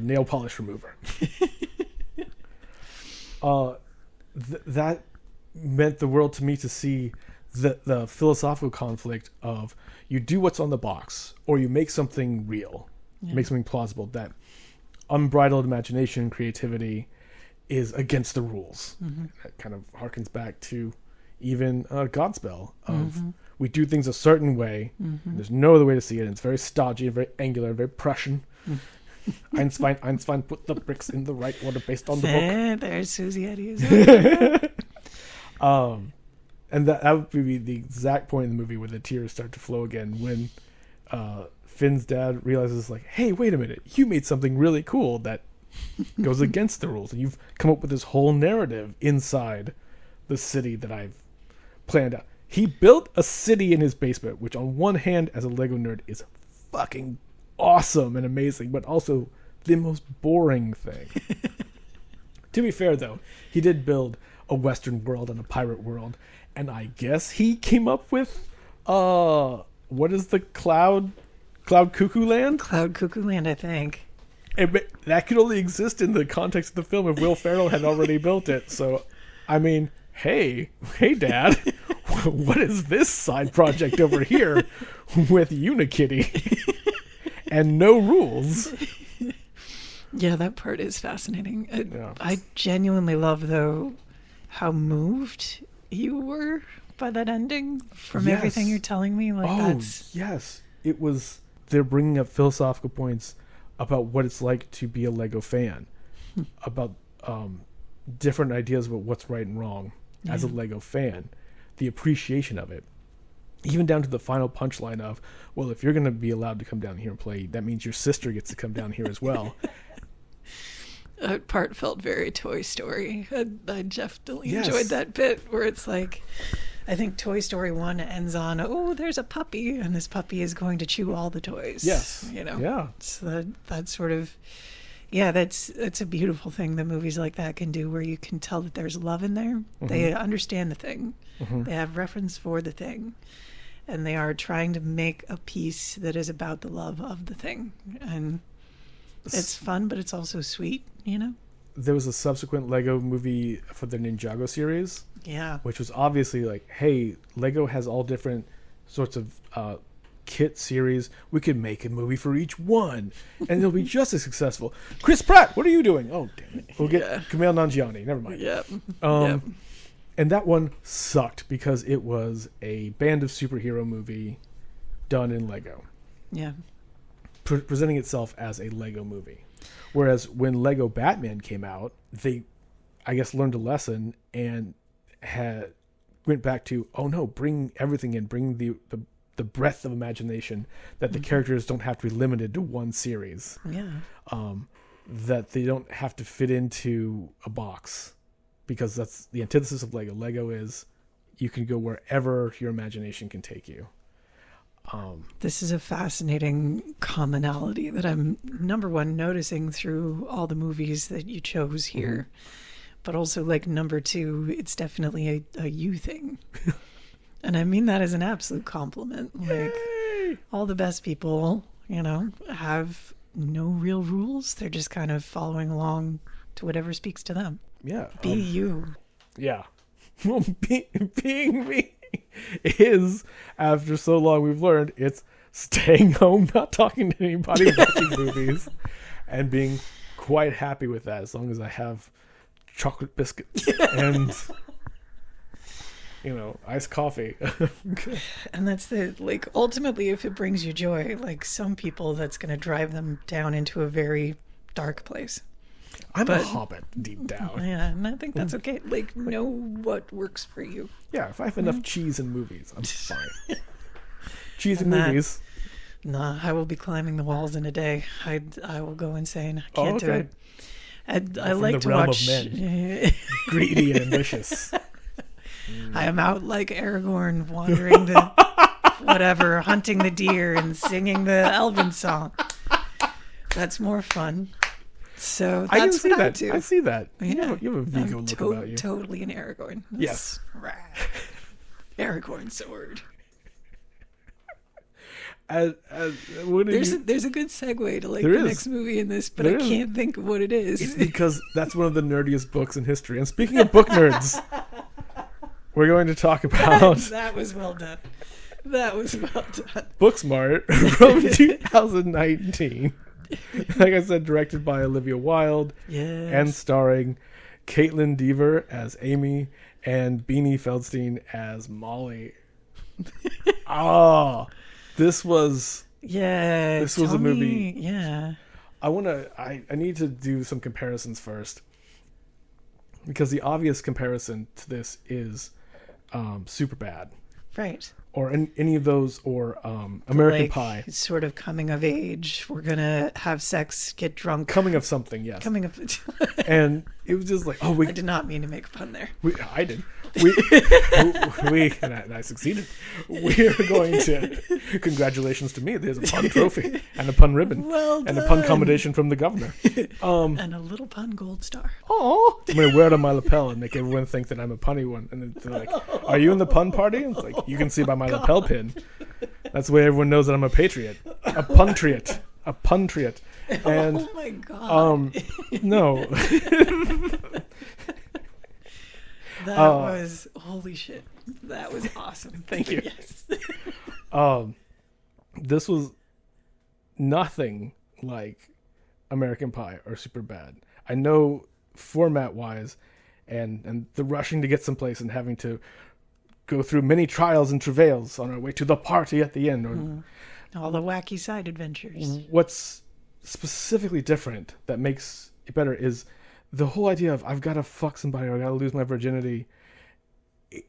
E: nail polish remover. That meant the world to me to see the philosophical conflict of you do what's on the box or you make something real, make something plausible. That unbridled imagination and creativity is against the rules. That kind of harkens back to even Godspell of we do things a certain way. There's no other way to see it. And it's very stodgy and very angular and very Prussian. Einstein put the bricks in the right order based on the book.
F: There's Susie Eddie's.
E: And that would be the exact point in the movie where the tears start to flow again when Finn's dad realizes, like, hey, wait a minute, you made something really cool that goes against the rules, and you've come up with this whole narrative inside the city that I've planned out. He built a city in his basement, which on one hand, as a Lego nerd, is fucking awesome and amazing, but also the most boring thing. To be fair, though, he did build a Western world and a pirate world, and I guess he came up with what is the Cloud Cuckoo Land? Cloud Cuckoo Land, I think. That could only exist in the context of the film if Will Ferrell had already built it. So, hey, Dad, what is this side project over here with Unikitty and no rules?
F: Yeah, that part is fascinating. I genuinely love, though, how moved you were by that ending from everything you're telling me.
E: Yes. It was, they're bringing up philosophical points about what it's like to be a Lego fan, about different ideas about what's right and wrong as a Lego fan, the appreciation of it, even down to the final punchline of, well, if you're going to be allowed to come down here and play, that means your sister gets to come down here as well.
F: That part felt very Toy Story. I definitely enjoyed that bit where it's like, I think Toy Story 1 ends on, there's a puppy, and this puppy is going to chew all the toys.
E: Yes.
F: Yeah. So that sort of, that's a beautiful thing that movies like that can do, where you can tell that there's love in there. They understand the thing. They have reference for the thing. And they are trying to make a piece that is about the love of the thing. And it's fun, but it's also sweet,
E: there was a subsequent Lego movie for the Ninjago series,
F: Yeah.
E: which was obviously like, hey, Lego has all different sorts of kit series. We could make a movie for each one, and it'll be just as successful. Chris Pratt, what are you doing? Oh, damn it. We'll get Kumail Nanjiani. Never mind.
F: Yep.
E: And that one sucked because it was a band of superhero movie done in Lego,
F: Yeah.
E: presenting itself as a Lego movie. Whereas when Lego Batman came out, they, I guess, learned a lesson and went back to, oh no, bring everything in, bring the breadth of imagination, that the characters don't have to be limited to one series.
F: Yeah.
E: That they don't have to fit into a box, because that's the antithesis of Lego. Lego is you can go wherever your imagination can take you.
F: This is a fascinating commonality that I'm, number one, noticing through all the movies that you chose here. But also, like, number two, it's definitely a you thing. And I mean that as an absolute compliment. Like, all the best people, have no real rules. They're just kind of following along to whatever speaks to them.
E: Yeah.
F: Be you.
E: Yeah. Well, being me is, after so long we've learned, it's staying home, not talking to anybody, watching movies, and being quite happy with that, as long as I have chocolate biscuits and, iced coffee.
F: And that's ultimately, if it brings you joy, like some people, that's going to drive them down into a very dark place.
E: I'm a hobbit deep down.
F: Yeah, and I think that's okay. Like, know what works for you.
E: Yeah, if I have enough cheese in movies, I'm fine. Cheese in
F: And
E: movies.
F: Nah, I will be climbing the walls in a I will go insane. I can't do it. I like
E: the
F: to
E: realm
F: watch.
E: of men. Greedy and ambitious.
F: I am out like Aragorn, wandering the whatever, hunting the deer and singing the elven song. That's more fun. So
E: I can
F: that's
E: see
F: what I
E: that.
F: do.
E: I see that.
F: Yeah.
E: You have a Vigo
F: I'm
E: look about you.
F: Totally an Aragorn.
E: Yes.
F: Aragorn sword.
E: There's
F: There's a good segue to the next movie in this, but I can't think of what it is.
E: It's because that's one of the nerdiest books in history. And speaking of book nerds, we're going to talk about
F: That was well done. That was well done.
E: Booksmart from 2019. Like I said, directed by Olivia Wilde, and starring Caitlin Dever as Amy and Beanie Feldstein as Molly. This was a movie.
F: Yeah.
E: I need to do some comparisons first, because the obvious comparison to this is Superbad.
F: Right.
E: Or any of those, or American Pie.
F: Sort of coming of age. We're going to have sex, get drunk.
E: Coming of something, yes.
F: Coming of...
E: And it was just like, I
F: did not mean to make a pun there.
E: I did. And I succeeded. We are going to... Congratulations to me. There's a pun trophy and a pun ribbon.
F: Well done.
E: And a pun commendation from the governor.
F: And a little pun gold star.
E: Oh, I'm going to wear it on my lapel and make everyone think that I'm a punny one. And then they're like, are you in the pun party? And it's like, you can see by my lapel pin. That's the way everyone knows that I'm a patriot. A puntriot. A puntriot. And,
F: oh my God.
E: No.
F: That was, holy shit. That was awesome.
E: Thank you.
F: Yes.
E: This was nothing like American Pie or Superbad. I know format-wise, and the rushing to get someplace and having to go through many trials and travails on our way to the party at the end. Or
F: all the wacky side adventures.
E: What's specifically different that makes it better is the whole idea of I've got to fuck somebody or I got to lose my virginity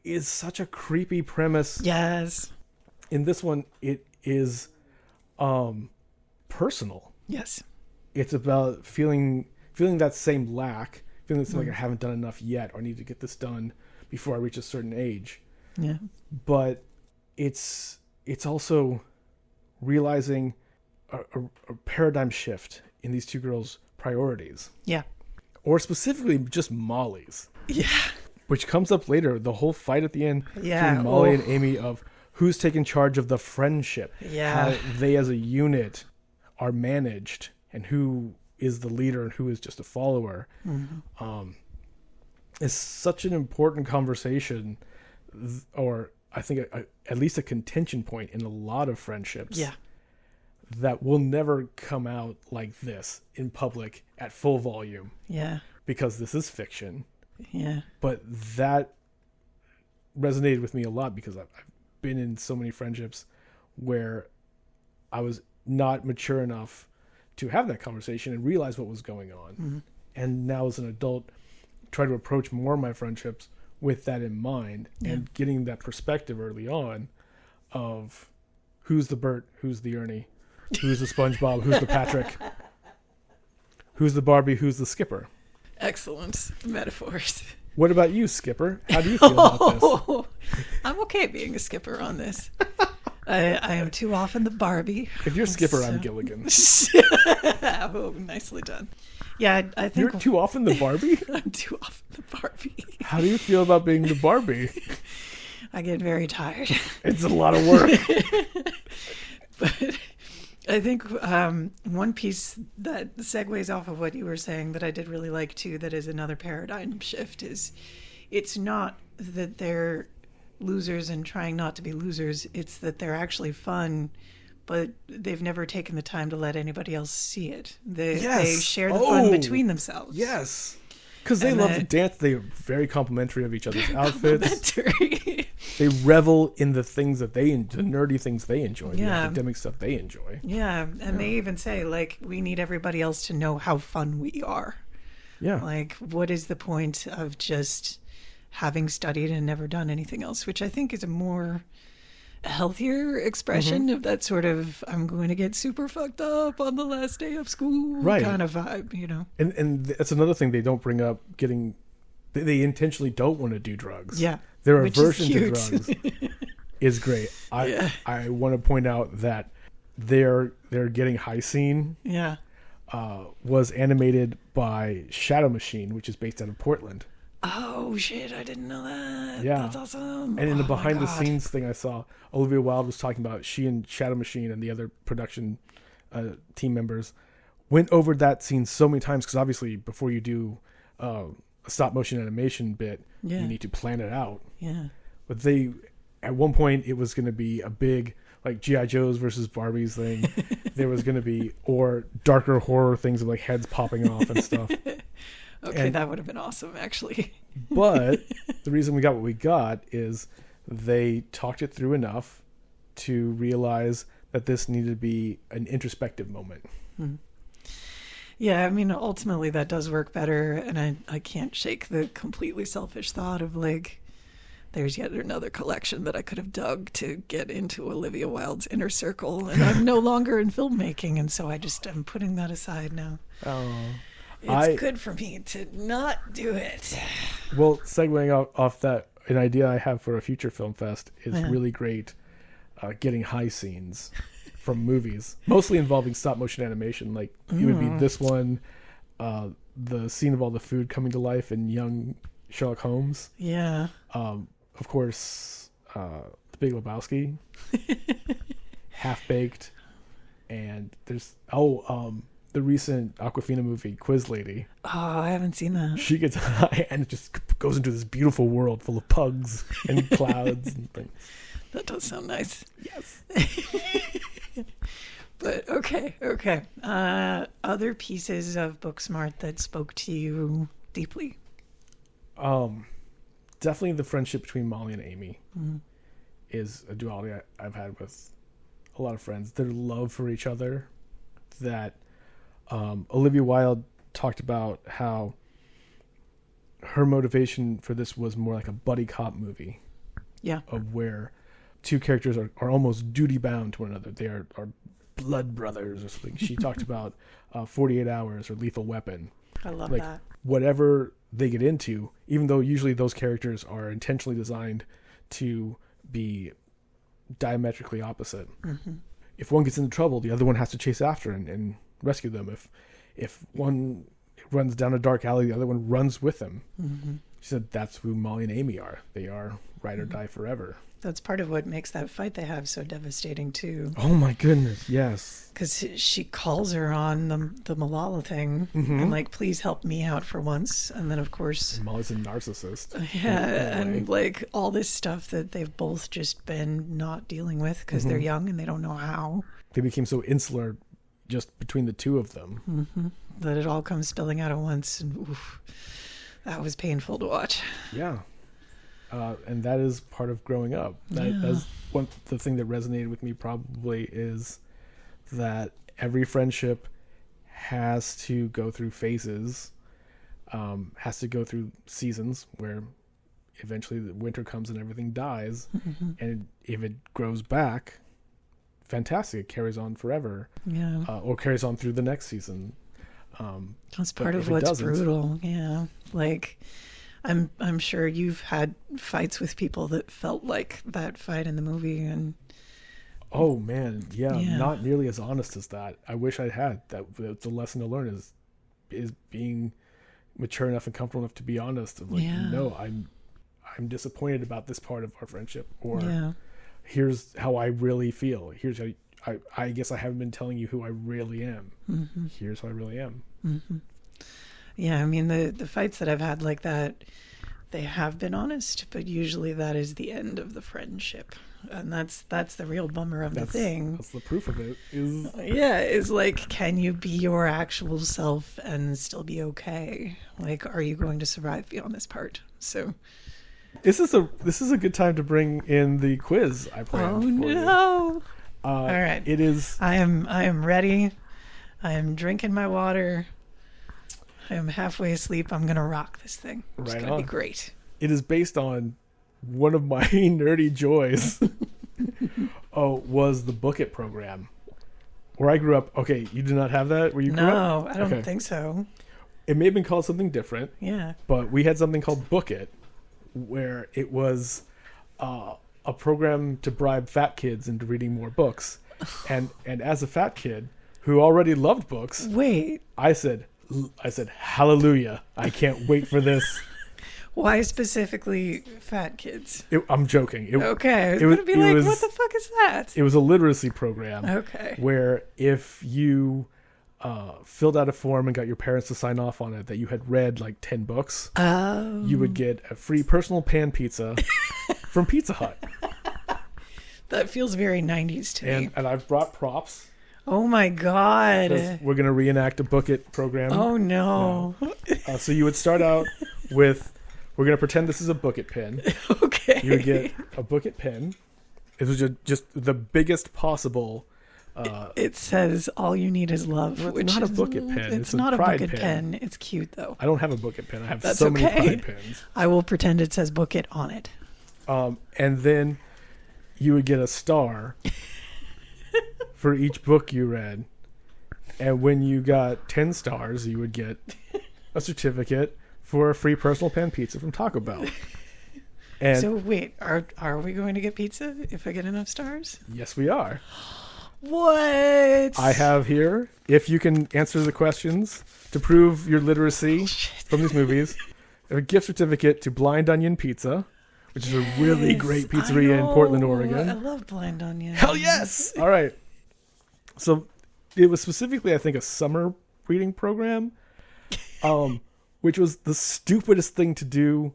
E: is such a creepy premise.
F: Yes.
E: In this one, it is personal.
F: Yes.
E: It's about feeling that same lack, feeling like I haven't done enough yet or need to get this done before I reach a certain age.
F: Yeah.
E: But it's also realizing a paradigm shift in these two girls' priorities.
F: Yeah.
E: Or specifically just Molly's.
F: Yeah.
E: Which comes up later, the whole fight at the end
F: between
E: Molly and Amy of who's taking charge of the friendship.
F: Yeah.
E: How they as a unit are managed and who is the leader and who is just a follower, is such an important conversation, or I think at least a contention point in a lot of friendships.
F: Yeah.
E: That will never come out like this in public at full volume.
F: Yeah.
E: Because this is fiction.
F: Yeah.
E: But that resonated with me a lot because I've been in so many friendships where I was not mature enough to have that conversation and realize what was going on. And now as an adult, try to approach more of my friendships with that in mind and getting that perspective early on of who's the Bert, who's the Ernie, who's the SpongeBob, who's the Patrick, who's the Barbie, who's the Skipper.
F: Excellent metaphors.
E: What about you, Skipper? How do you feel about this?
F: I'm okay being a Skipper on this. I am too often the Barbie.
E: If you're Skipper, I'm Gilligan.
F: Oh, nicely done. Yeah, I think...
E: You're too often the Barbie?
F: I'm too often the Barbie.
E: How do you feel about being the Barbie?
F: I get very tired.
E: It's a lot of work.
F: But I think one piece that segues off of what you were saying that I did really like too, that is another paradigm shift, is it's not that they're losers and trying not to be losers. It's that they're actually fun, but they've never taken the time to let anybody else see it. They share the fun between themselves.
E: Yes. Because they love to dance. They are very complimentary of each other's outfits. They revel in the things that the nerdy things they enjoy, the academic stuff they enjoy.
F: Yeah, and they even say, like, we need everybody else to know how fun we are.
E: Yeah.
F: Like, what is the point of just having studied and never done anything else? Which I think is a more healthier expression of that sort of, I'm going to get super fucked up on the last day of school kind of vibe, you know?
E: And that's another thing they don't bring up, they intentionally don't want to do drugs.
F: Yeah.
E: Their aversion to drugs is great. I want to point out that their getting high scene was animated by Shadow Machine, which is based out of Portland.
F: Oh shit, I didn't know that.
E: Yeah.
F: That's awesome.
E: And in the behind the scenes thing I saw, Olivia Wilde was talking about she and Shadow Machine and the other production team members went over that scene so many times, because obviously before you do a stop motion animation bit, you need to plan it out.
F: Yeah.
E: But at one point it was going to be a big, like, G.I. Joe's versus Barbie's thing. There was going to be, or darker horror things of like heads popping off and stuff.
F: Okay, that would have been awesome, actually.
E: But the reason we got what we got is they talked it through enough to realize that this needed to be an introspective moment.
F: Yeah, I mean, ultimately that does work better, and I can't shake the completely selfish thought of, like, there's yet another collection that I could have dug to get into Olivia Wilde's inner circle, and I'm no longer in filmmaking, and so I'm putting that aside now.
E: Oh.
F: It's good for me to not do it.
E: Well, segueing off that, an idea I have for a future film fest is really great getting high scenes from movies, mostly involving stop motion animation. Like, it would be this one, the scene of all the food coming to life in young Sherlock Holmes.
F: Yeah.
E: Of course, The Big Lebowski, Half Baked, and there's the recent Awkwafina movie, Quiz Lady.
F: Oh, I haven't seen that.
E: She gets high and it just goes into this beautiful world full of pugs and clouds and things.
F: That does sound nice.
E: Yes.
F: But okay. Other pieces of Booksmart that spoke to you deeply?
E: Definitely the friendship between Molly and Amy is a duality I've had with a lot of friends. Their love for each other, that Olivia Wilde talked about how her motivation for this was more like a buddy cop movie.
F: Yeah.
E: Of where two characters are almost duty bound to one another. They are blood brothers or something. She talked about 48 Hours or Lethal Weapon.
F: I love
E: like,
F: that.
E: Whatever they get into, even though usually those characters are intentionally designed to be diametrically opposite. If one gets into trouble, the other one has to chase after and rescue them. If one runs down a dark alley. The other one runs with him. She said that's who Molly and Amy are. They are ride or die forever.
F: That's part of what makes that fight they have so devastating too.
E: Oh my goodness, yes.
F: Because she calls her on the Malala thing and like, please help me out for once. And then of course,
E: And Molly's a narcissist.
F: yeah, and like all this stuff that they've both just been not dealing with because they're young and they don't know how.
E: They became so insular just between the two of them.
F: That it all comes spilling out at once. And oof, that was painful to watch.
E: Yeah. And that is part of growing up. That's the thing that resonated with me probably is that every friendship has to go through phases, has to go through seasons where eventually the winter comes and everything dies. And if it grows back, fantastic. It carries on forever.
F: Yeah.
E: Or carries on through the next season.
F: That's part of what's brutal. Yeah. Like, I'm sure you've had fights with people that felt like that fight in the movie, and
E: oh man, yeah, not nearly as honest as that. I wish I'd had that. The lesson to learn is being mature enough and comfortable enough to be honest. Like, no, I'm disappointed about this part of our friendship, or here's how I really feel. Here's how I guess I haven't been telling you who I really am. Here's how I really am.
F: Yeah, I mean, the fights that I've had like that, they have been honest, but usually that is the end of the friendship. And that's the real bummer of the thing.
E: That's the proof of it.
F: Is like, can you be your actual self and still be okay? Like, are you going to survive beyond this part? So
E: this is a good time to bring in the quiz I planned for you.
F: All right.
E: It is.
F: I am ready. I am drinking my water. I am halfway asleep. I'm going to rock this thing. It's going to be great.
E: It is based on one of my nerdy joys. Was the Book It program. Where I grew up. Okay, you did not have that where you grew up?
F: No, I don't think so.
E: It may have been called something different.
F: Yeah.
E: But we had something called Book It, where it was a program to bribe fat kids into reading more books. And as a fat kid who already loved books, I said, hallelujah, I can't wait for this.
F: Why specifically fat kids?
E: I'm joking.
F: Okay. I was going to be like, what the fuck is that?
E: It was a literacy program.
F: Okay.
E: Where if you filled out a form and got your parents to sign off on it that you had read like 10 books, you would get a free personal pan pizza from Pizza Hut.
F: That feels very 90s to me.
E: And I've brought props.
F: Oh my God.
E: We're going to reenact a Book It program.
F: Oh no.
E: So you would start out with, we're going to pretend this is a Book It pen.
F: Okay.
E: You would get a Book It pen. It was just the biggest possible.
F: It says all you need is love.
E: Well, it's not a Book It pen.
F: It's not a Book It pen. It's cute though.
E: I don't have a Book It pen. I have
F: That's
E: so many Pride pens.
F: I will pretend it says Book It on it.
E: And then you would get a star for each book you read. And when you got 10 stars, you would get a certificate for a free personal pan pizza from Taco Bell. And
F: so wait, are we going to get pizza if I get enough stars?
E: Yes, we are.
F: What?
E: I have here, if you can answer the questions to prove your literacy from these movies, a gift certificate to Blind Onion Pizza, which is a really great pizzeria in Portland, Oregon.
F: I love Blind Onion.
E: Hell yes! All right. So it was specifically, I think, a summer reading program, which was the stupidest thing to do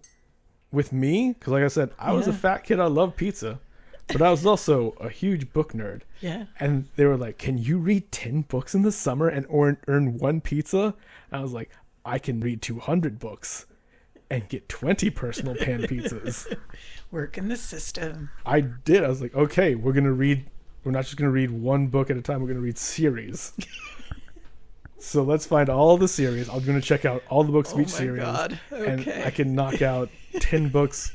E: with me. Because like I said, I was a fat kid. I love pizza. But I was also a huge book nerd.
F: Yeah.
E: And they were like, can you read 10 books in the summer and earn one pizza? And I was like, I can read 200 books and get 20 personal pan pizzas.
F: Work in the system.
E: I did. I was like, okay, we're not just going to read one book at a time. We're going to read series. So let's find all the series. I'm going to check out all the books of each series.
F: Oh my God. Okay.
E: And I can knock out 10 books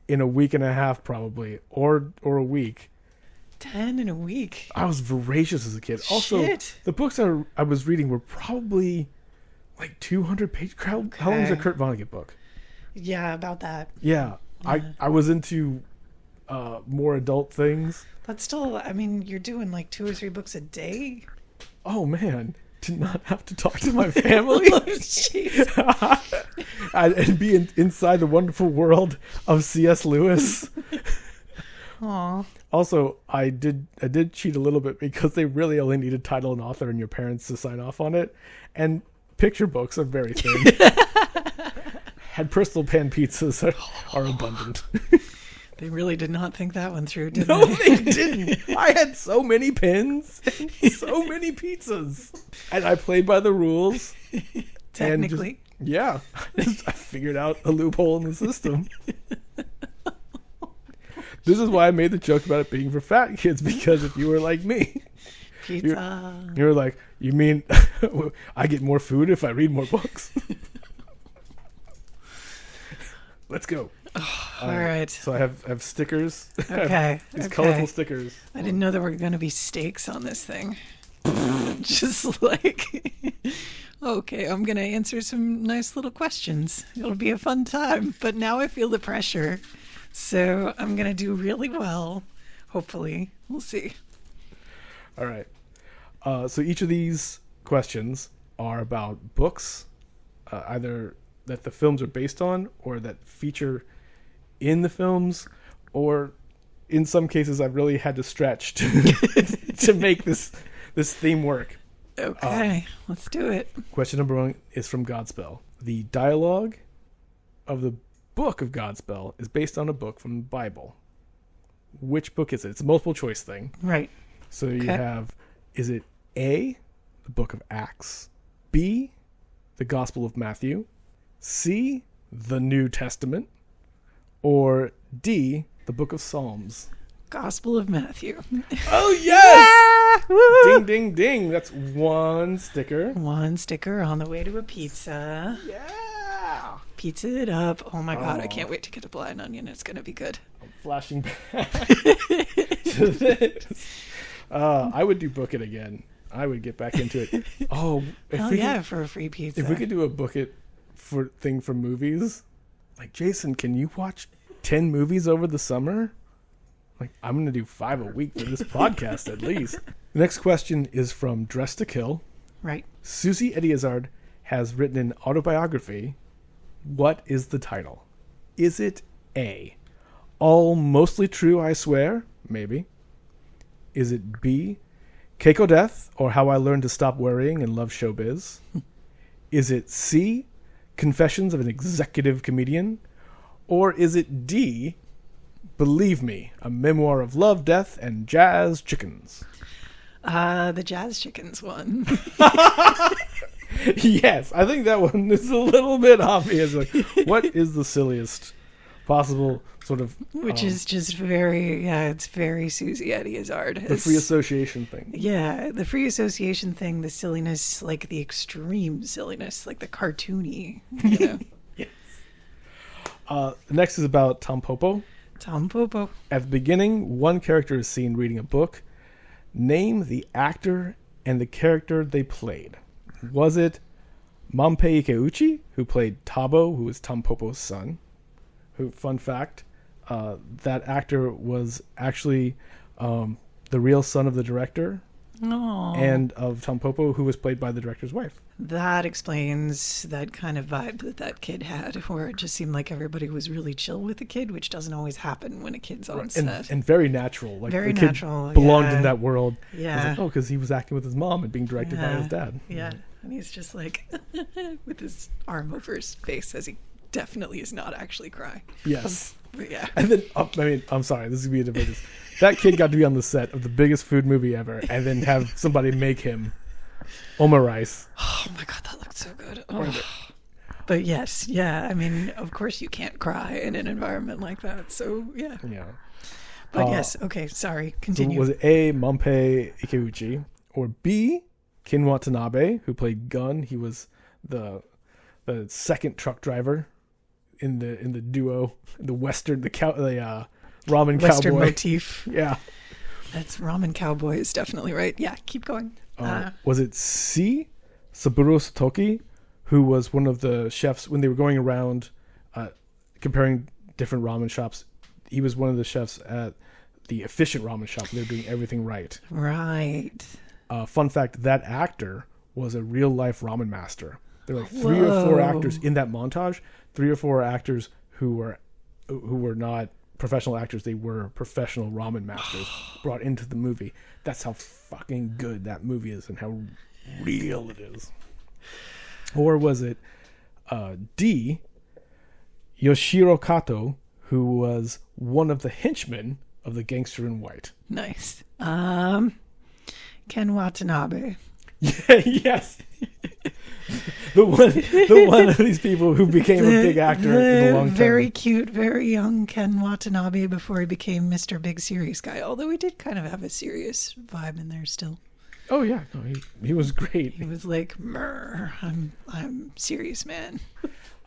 E: in a week and a half probably, or a week.
F: 10 in a week.
E: I was voracious as a kid. Also, the books I was reading were probably like 200 pages. How long is a Kurt Vonnegut book?
F: Yeah, about that.
E: Yeah. I was into more adult things.
F: That's still, I mean, you're doing like 2 or 3 books a day.
E: Oh man. to not have to talk to my family and be inside the wonderful world of C.S. Lewis.
F: Aw.
E: Also, I did cheat a little bit because they really only needed title and author and your parents to sign off on it. And picture books are very thin. And personal pan pizzas are abundant.
F: They really did not think that one through, did
E: No,
F: they?
E: they didn't. I had so many pins and so many pizzas. And I played by the rules.
F: Technically.
E: Yeah. I figured out a loophole in the system. This is why I made the joke about it being for fat kids, because if you were like me,
F: Pizza.
E: you're like, you mean I get more food if I read more books? Let's go.
F: All right.
E: So I have stickers.
F: Okay.
E: These
F: okay.
E: colorful stickers.
F: I didn't know there were going to be stakes on this thing. Just like, okay, I'm going to answer some nice little questions. It'll be a fun time. But now I feel the pressure. So I'm going to do really well. Hopefully. We'll see.
E: All right. So each of these questions are about books, either that the films are based on or that feature in the films, or in some cases I've really had to stretch to make this theme work.
F: Okay, let's do it.
E: Question number 1 is from Godspell. The dialogue of the book of Godspell is based on a book from the Bible. Which book is it? It's a multiple choice thing.
F: Right.
E: So you have, is it A, the book of Acts, B, the Gospel of Matthew, C, the New Testament, or D, the book of Psalms?
F: Gospel of Matthew.
E: Oh, yes!
F: Yeah! Woo!
E: Ding, ding, ding. That's one sticker.
F: One sticker on the way to a pizza.
E: Yeah!
F: Pizza it up. Oh my God, I can't wait to get a blind onion. It's going to be good.
E: I'm flashing back to this. I would do Book It again. I would get back into it. Oh,
F: For a free pizza.
E: If we could do a Book It thing for movies, like, Jacin, can you watch 10 movies over the summer? Like, I'm going to do 5 a week for this podcast at least. The next question is from Dress to Kill.
F: Right.
E: Susie Izzard has written an autobiography. What is the title? Is it A, All Mostly True, I Swear? Maybe. Is it B, Keiko Death, or How I Learned to Stop Worrying and Love Showbiz? Is it C, Confessions of an Executive Comedian? Or is it D, Believe Me, a memoir of love, death, and jazz chickens?
F: The Jazz Chickens one.
E: Yes, I think that one is a little bit obvious. Like, what is the silliest possible sort of...
F: Which is just very, it's very Susie Izzard.
E: the free association thing.
F: Yeah, the free association thing, the silliness, like the extreme silliness, like the cartoony, you know.
E: Yes. Next is about Tampopo.
F: Tampopo.
E: At the beginning, one character is seen reading a book. Name the actor and the character they played. Was it Manpei Ikeuchi, who played Tabo, who was Tampopo's son? Who, fun fact, that actor was actually the real son of the director and of Tampopo, who was played by the director's wife.
F: That explains that kind of vibe that kid had, where it just seemed like everybody was really chill with the kid, which doesn't always happen when a kid's on set.
E: And very natural. Like,
F: Very
E: the kid
F: natural,
E: belonged in that world.
F: Yeah.
E: Like, because he was acting with his mom and being directed by his dad.
F: Yeah. And he's just like, with his arm over his face as he definitely is not actually crying.
E: Yes.
F: But yeah.
E: And then, I'm sorry, this is going to be a different... That kid got to be on the set of the biggest food movie ever and then have somebody make him omurice.
F: Oh my God, that looked so good. Oh. But yes, yeah, I mean, of course you can't cry in an environment like that. So, yeah.
E: Yeah.
F: But yes, okay, sorry, continue.
E: So was it A, Manpei Ikeuchi, or B, Kin Watanabe, who played Gun? He was the second truck driver in the duo, the Western, the ramen
F: Western
E: cowboy
F: motif.
E: Yeah.
F: That's ramen cowboy is definitely right. Yeah, keep going.
E: Was it C, Saburo Satoki, who was one of the chefs when they were going around comparing different ramen shops? He was one of the chefs at the efficient ramen shop. They were doing everything right.
F: Right.
E: Fun fact, that actor was a real life ramen master. There were like 3 or 4 actors in that montage. 3 or 4 actors who were not professional actors. They were professional ramen masters brought into the movie. That's how fucking good that movie is and how real it is. Or was it D, Yoshiro Kato, who was one of the henchmen of the gangster in white?
F: Nice. Ken Watanabe.
E: Yeah, yes. the one of these people who became a big actor in the long term.
F: Very cute, very young Ken Watanabe before he became Mr. Big Serious Guy. Although he did kind of have a serious vibe in there still.
E: Oh yeah, no, he was great.
F: He was like, I'm serious man.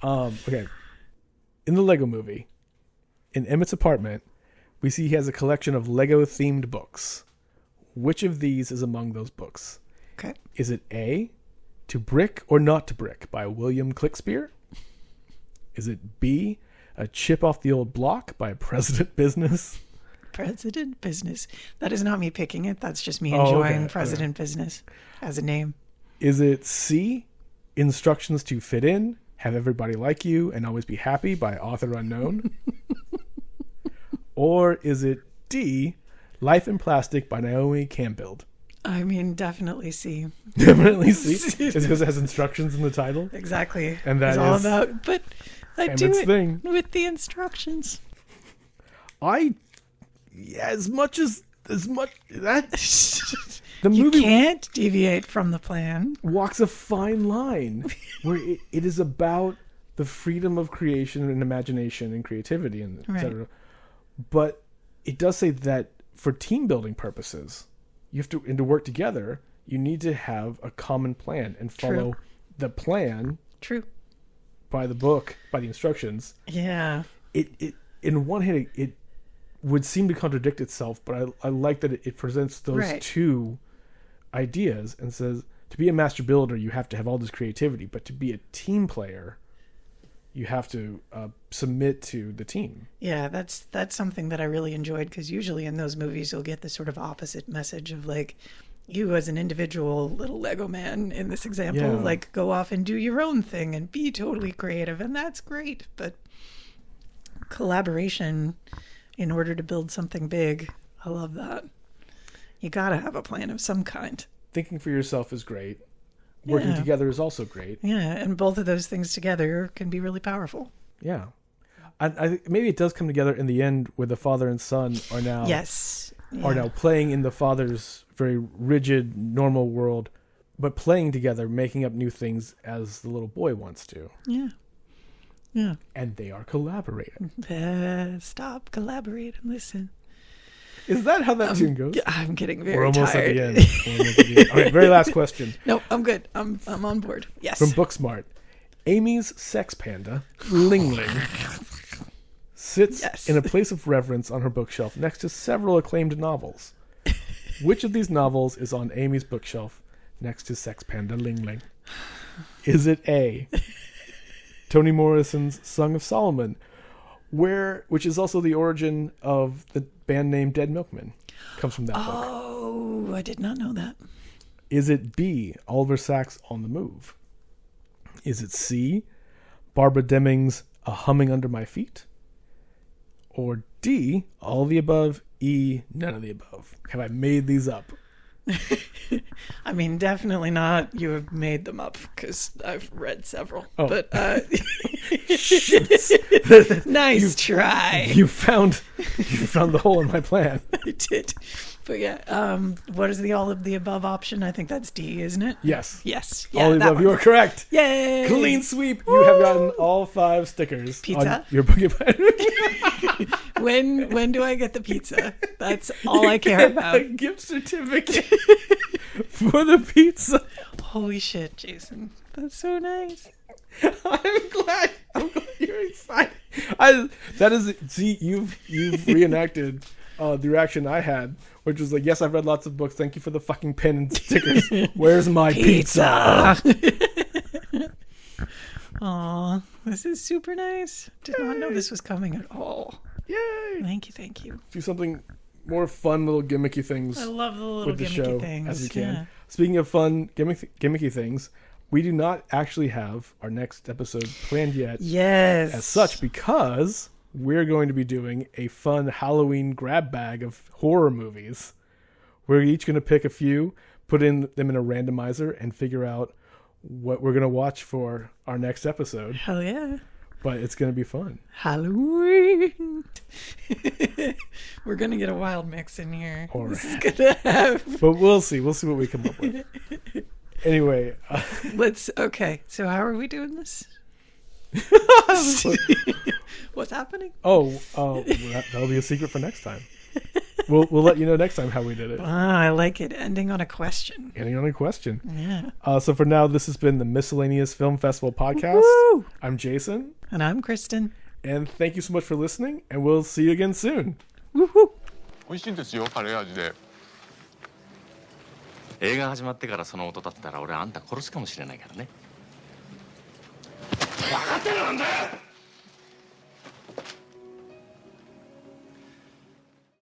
E: Okay. In the Lego movie, in Emmett's apartment, we see he has a collection of Lego themed books. Which of these is among those books?
F: Okay.
E: Is it A, To Brick or Not to Brick by William Clickspear? Is it B, A Chip Off the Old Block by President Business?
F: President Business. That is not me picking it. That's just me enjoying President Business as a name.
E: Is it C, Instructions to Fit In, Have Everybody Like You, and Always Be Happy by Author Unknown? Or is it D, Life in Plastic by Naomi Campbell?
F: I mean, definitely C.
E: Definitely C. It's because it has instructions in the title.
F: Exactly.
E: And that
F: it's all about, but I do it
E: thing.
F: with the instructions.
E: As much that the
F: You
E: movie
F: can't deviate from the plan.
E: walks a fine line where it is about the freedom of creation and imagination and creativity and etc. But it does say that for team building purposes, and to work together, you need to have a common plan and follow the plan.
F: True.
E: By the book, by the instructions.
F: Yeah.
E: It in one hand, it would seem to contradict itself, but I like that it presents those two ideas and says, to be a master builder, you have to have all this creativity, but to be a team player, you have to submit to the team. Yeah,
F: that's something that I really enjoyed, because usually in those movies you'll get the sort of opposite message of like, you as an individual little Lego man in this example, like go off and do your own thing and be totally creative, and that's great. But collaboration in order to build something big, I love that. You gotta have a plan of some kind.
E: Thinking for yourself is great. Working together is also great. Yeah,
F: and both of those things together can be really powerful.
E: Yeah. I maybe it does come together in the end where the father and son are now are now playing in the father's very rigid, normal world, but playing together, making up new things as the little boy wants to. Yeah. Yeah. And they are collaborating.
F: Stop, collaborate, and listen.
E: Is that how that tune goes?
F: I'm getting very
E: We're almost
F: tired.
E: at the end. All right, very last question.
F: No, I'm good. I'm on board. Yes.
E: From Booksmart. Amy's sex panda, Ling Ling, sits in a place of reverence on her bookshelf next to several acclaimed novels. Which of these novels is on Amy's bookshelf next to sex panda Ling Ling? Is it A, Toni Morrison's Song of Solomon, which is also the origin of the band name Dead Milkmen? Comes from that book.
F: Oh, I did not know that.
E: Is it B, Oliver Sacks' On the Move? Is it C, Barbara Deming's A Humming Under My Feet? Or D, all of the above, E, none of the above? Have I made these up?
F: I mean, definitely not. You have made them up, because I've read several.
E: Oh.
F: But nice try.
E: You found the hole in my plan.
F: I did. But yeah, what is the all of the above option? I think that's D, isn't it?
E: Yes.
F: Yes.
E: Yeah, all of the above. You are correct.
F: Yay!
E: Clean sweep. You have gotten all 5 stickers.
F: Pizza?
E: On your Pokemon.
F: When do I get the pizza? That's all I care about.
E: A gift certificate for the pizza.
F: Holy shit, Jason. That's so nice.
E: I'm glad you're excited. You've reenacted the reaction I had, which was like, yes, I've read lots of books. Thank you for the fucking pen and stickers. Where's my pizza?
F: Aw, this is super nice. Did not know this was coming at all.
E: Yay!
F: Thank you.
E: Do something more fun, little gimmicky things.
F: I love the little
E: with the
F: gimmicky
E: show
F: things
E: as we can.
F: Yeah.
E: speaking of fun, gimmicky things, we do not actually have our next episode planned yet.
F: Yes.
E: As such, because we're going to be doing a fun Halloween grab bag of horror movies. We're each going to pick a few, put them in a randomizer, and figure out what we're going to watch for our next episode.
F: Hell yeah.
E: But it's going to be fun.
F: Halloween. We're going to get a wild mix in here.
E: Or,
F: this is going to have...
E: But we'll see. We'll see what we come up with. Anyway.
F: Okay. So how are we doing this? What's happening?
E: That'll be a secret for next time. We'll let you know next time how we did it.
F: I like it. Ending on a question.
E: Yeah. So for now, this has been the Miscellaneous Film Festival podcast.
F: Woo!
E: I'm Jacin.
F: And I'm Kristen.
E: And thank you so much for listening, and we'll see you again soon.
F: Woohoo!
C: 美味しいんですよ、カレー味で。
D: 映画始まってからその音だったら俺あんた殺すかもしれないからね。
C: 分かってるなんだよ。